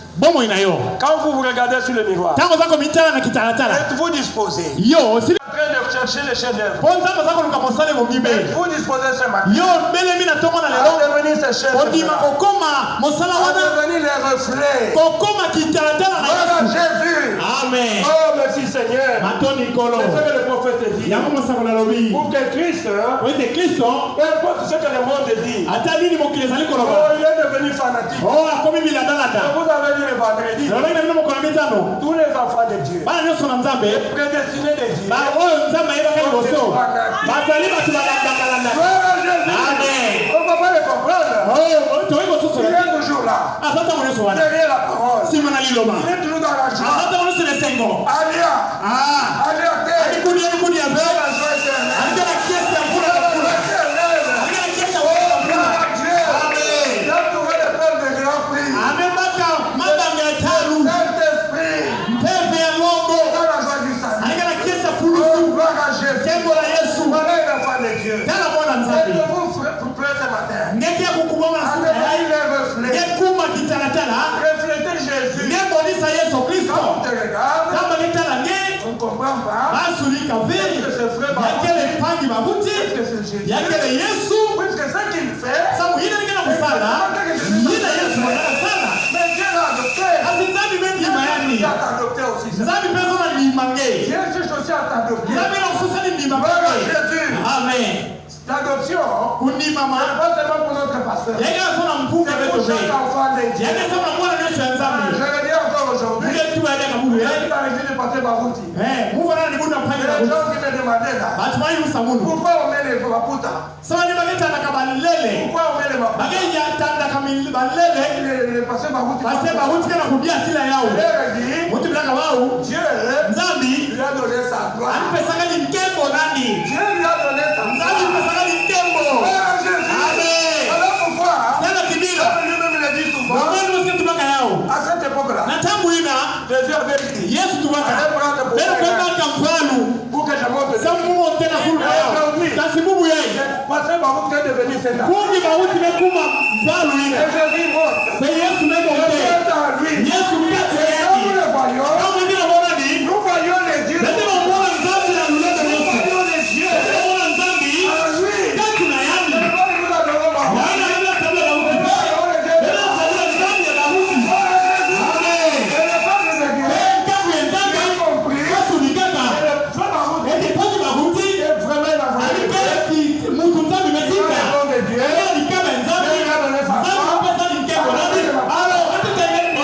quand vous vous regardez sur le miroir, êtes-vous disposé en train de chercher le chef-d'œuvre? Êtes-vous disposé ce matin à devenir ce chef-d'œuvre, à devenir les reflets de Jésus? Amen. Oh merci Seigneur. C'est ce que le prophète dit. Pour que Christ, peu importe ce que le monde dit, oh, il est devenu fanatique. Vous avez dit le vendredi, tous les enfants de Dieu, prédestinés de Dieu, on ne va pas le comprendre. Il est toujours là. Derrière la parole. Il est toujours dans la joie. Alléluia. Refléter Jésus. On ne comprend pas. Est-ce que c'est vrai? Est-ce que c'est Jésus? Puisque ce qu'il fait, mais Dieu l'a adopté. Dieu l'a adopté aussi. Dieu cherche aussi à t'adopter. Jésus. Amen. L'adoption, kunima ma pas seulement pour notre pasteur. Yeye sona mpunga C'est wetu pour chaque enfant de Dieu. Yeye sona mwana wetu Je nzambi. le dis encore aujourd'hui. Ile tu ya kaburu. Il est arrivé de pasteur Barouti. Mungu ana nibuda mpaka Les kaburu. gens qui me demandaient là. Batumai usamunu. Pourquoi on met les maputa? Sawa ni bageta na kabalele. Pourquoi on met les maputa? Bagenya tanda kamili balele. Les pasteurs Barouti. Pasteur Barouti kana kudia kila yao. dit, Mutu bila wao. Dieu Nzambi lui a donné sa gloire. alipesaka ni mkembo nani? Dieu lui a donné sa gloire. Nzambi alipesaka ni mkembo. Amen. Alors pourquoi? Tena kibila. Lui-même le dit souvent. Mungu usikie tubaka yao. À cette époque-là, Na tangu ina Jésus avait dit, Yesu tubaka. allez prendre pour Bele kwenda kamfalu. pour que je monte. Sa Mungu tena fulu yao. Kasi Mungu yeye. Pasteur Barouti est devenu Satan. Mungu Barouti mekuma mfalu Et ina. Jésus monte. C'est Yesu meko Et mte. Dieu dans lui. Yesu mkate Et quand nous yeye. le voyons, Kama ndio mbona ni? nous voyons les dieux. Lazima muone Nzambi na lulele Nous Yesu. voyons les dieux. Lazima muone Nzambi. En lui. Kati na yani. Et quand nous adorons Barouti, Yaani ile tabia ya nous Barouti. voyons les dieux. Ile tabia Nzambi ya Barouti. Amen. Et le peuple de Dieu Kazi ya Nzambi. a compris. Yesu ni kaka. Et le frère Barouti Eti pati Barouti. est vraiment la voix de Dieu. Alipeleki mtu Nzambi metika. Le nom de Dieu. Yeye ni kama Nzambi. Nzambi pesa ni mkembo nani? Alo, hata tayari ni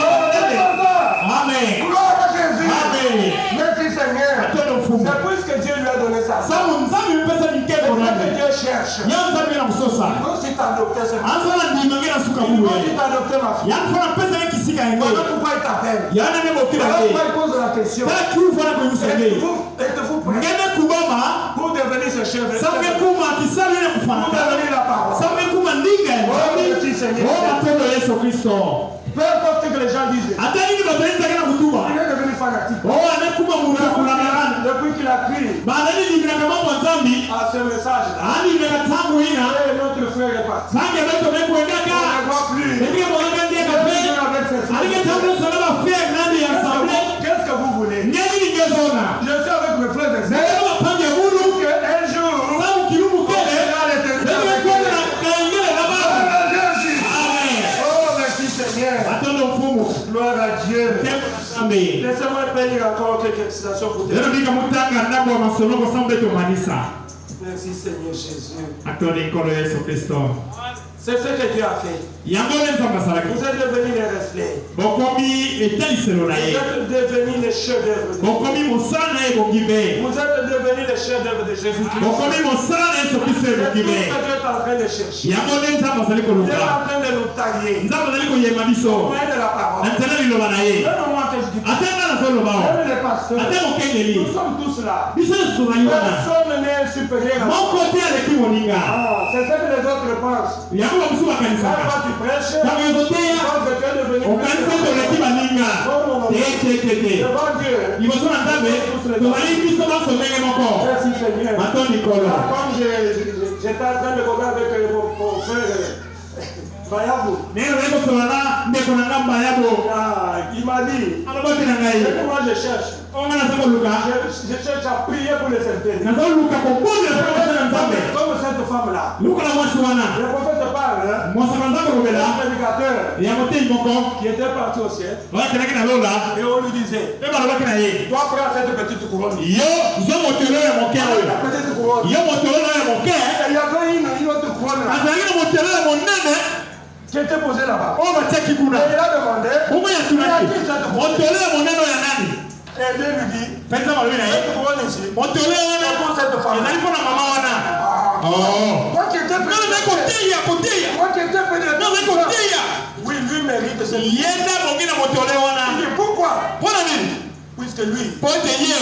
Amen. Gloire à Jésus. Amen. Merci Seigneur. Atendo mfumo. C'est puisque Dieu lui a donné ça. Samu Nzambi pesa ni C'est mkembo ce que nani? Dieu cherche. Ya Nzambi na kusosa. Il faut aussi t'adopter ce matin. Anza na ndimangena suka Il faut buwe. aussi t'adopter ma fille. Ya fana pesa yake sika yenge. Voilà pourquoi il t'appelle. Ya na memo kila Voilà ye. pourquoi il pose la question. Tala tu fana kwa yusenge. Êtes-vous prêt Ngene kuboma. pour devenir ce chef? Samu kuma kisali na Pour kufana. devenir la parole. Samu kuma ndinga. Merci Seigneur. Oh matendo Yesu Kristo. Peu importe ce que les gens disent. Hata nini bataita kana kutuba. Il est devenu fanatique. Oh anakuma mungu kuna marana. Depuis qu'il a crié Baada ni ndimira kama Nzambi. à ce message-là, Ani ndimira tangu ina. et notre frère est parti. Sange beto mekwendaka. On ne voit plus. Ndio mwana ndiye kape. Avec ses frères. Alike tangu sana faire nani ya sabre. Qu'est-ce que vous voulez? Ngeni ngezona. Je suis avec mes frères et sœurs. Ndio pange mulu. Que un jour, Sabu kirumu kele. on verra l'éternité. Ndio kwenda kaingele na baba. Jésus. Amen. Oh, merci Seigneur. Atendo mfumo. Gloire à Dieu. Amen. Laissez-moi bénir encore quelques citations pour Lero terminer. bika mutanga ndabo amasolo ko sambe to manisa. Merci Seigneur Jésus. Atoni nkolo Yesu Kristo. C'est ce que Dieu a fait. Yango lenza masalaki. Vous êtes devenus les reflets. Bokomi etaliselo na Vous ye. êtes devenus les chefs-d'œuvre. Bokomi mosala na ye bokibe. Vous êtes devenus les chefs-d'œuvre de Jésus-Christ. Bokomi mosala na Yesu Kristo C'est tout ce que bokibe. Dieu est en train de chercher. Yango lenza masali Dieu est koluka. en train de nous tailler. Nzambe azali koyeba biso. Loin de la parole. Na nzela liloba na ye. Donne-moi que je dis. Ate nga nazoloba o. Même les pasteurs. Ate mokengeli. Nous sommes tous là. Biso nyonso tozali wana. Personne n'est supérieur à toi. Moko te aleki moninga. Ah, c'est ce que les autres pensent. Yango bamosusu Quand bakanisaka. tu prêches, Ntango ezoteya quand tu es devenu okanisa toleki baninga. Te. devant Dieu. Liboso na Nzambe tozali biso nyonso ndenge moko. Merci Seigneur. Bato likolo. Comme j'étais en train de regarder avec mon frère Bayabou. Neno nazali kosola na ndeko na nga Mbayabo. Ah, il m'a dit, Alobaki na ngai. ce que moi je cherche, Onga naza koluka. je cherche à prier pour les certaines. Nazoluka kobondela mpe basala Nzambe. Comme cette femme-là. Luka na mwasi wana. Le prophète parle, Mwasaka nza kolobela. un prédicateur Ya motei moko. qui était parti au ciel, Oyakelaki na lola. et on lui disait, Mpe balobaki na ye. toi prends cette petite couronne. Yo zo motelo ya moke oyo. La petite couronne. Yo motelo ya moke. Et il y avait une autre couronne là, Azalaki na motelo ya monene. qui était posée là-bas. Oyo batiaki Et kuna. il a demandé, Mungu yatunaki. Motelo ya monene ya nani? et Dieu lui dit, Penza balobi na ye. cette couronne ici, Motelo wana. c'est pour cette femme. Ezali mpona mama wana. Oh. Moi qui étais Non, nazali pédé, koteya. moi qui étais pédé, Nazali koteya. oui, lui mérite cette. Ye nde bongi na motelo Il wana. dit, pourquoi? Mpona nini? Puisque lui, Po ete ye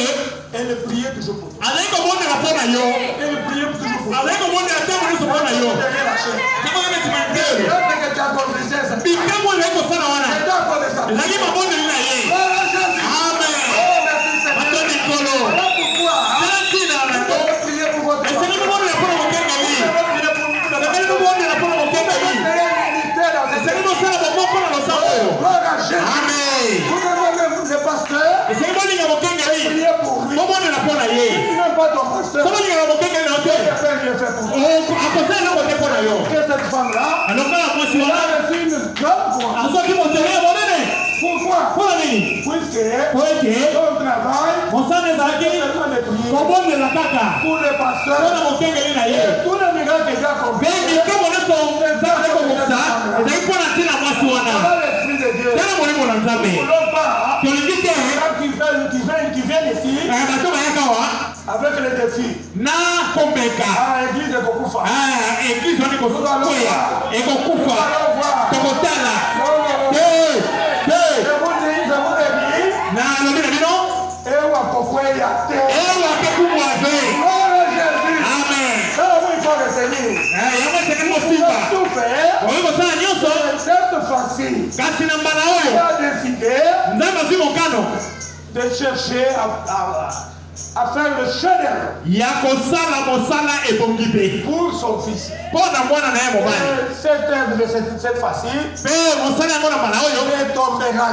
elle priait toujours pour toi. azali kobondela mpona yo. Elle priait toujours pour toi. Azali kobondela ntango nyonso mpona yo. Derrière la chaîne. Tango kaka nsima ya Et telo. lorsque tu as compris ça, c'est bikambo ezali kosala wana. à cause de ça. ezali mabondeli na ye. Gloire à Jésus. Amen. Oh, merci Seigneur. Bato likolo. Voilà pourquoi, Tala ntina na vous yo. devez prier pour votre esengeli famille. mobondela mpona Vous mokengeli. devez prier pour vous. esengeli mobondela mpona Vous mokengeli. devez créer un ministère dans cette esengeli mosala bomo mpona losambo oyo. Gloire à Jésus. Amen. Vous devez le pasteur esengeli bolinga mokengeli. prier pour lui. mobondela mpona Si ye. tu n'aimes pas ton pasteur, so bolingaka mokengeli na te. je peux rien faire pour toi. akosala eloko te mpona yo. Que cette femme-là, alokala mwasi elle wana a reçu une grande croix. azwaki motelo ya monene. Pourquoi? Mpo Pour le pasteur. Et tous les miracles déjà accomplis. L'esprit de Dieu. Nous ne voulons pas. Qui viennent ici. Avec les défis. Église de Kokufa. Église de Kokufa. De chercher à faire le chef-d'œuvre pour son fils. Cette œuvre de cette fois-ci tombera.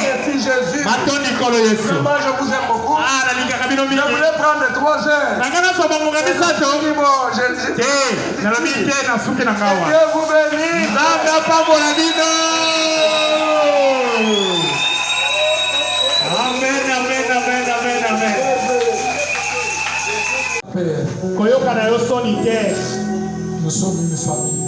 Merci Jésus. Vraiment, je vous aime beaucoup. Je voulais prendre 3 heures. Dieu vous bénisse. Amen, amen, amen, amen, amen. Nous sommes une famille.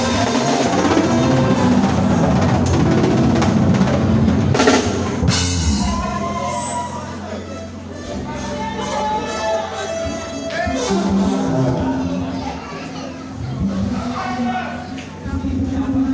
Amen.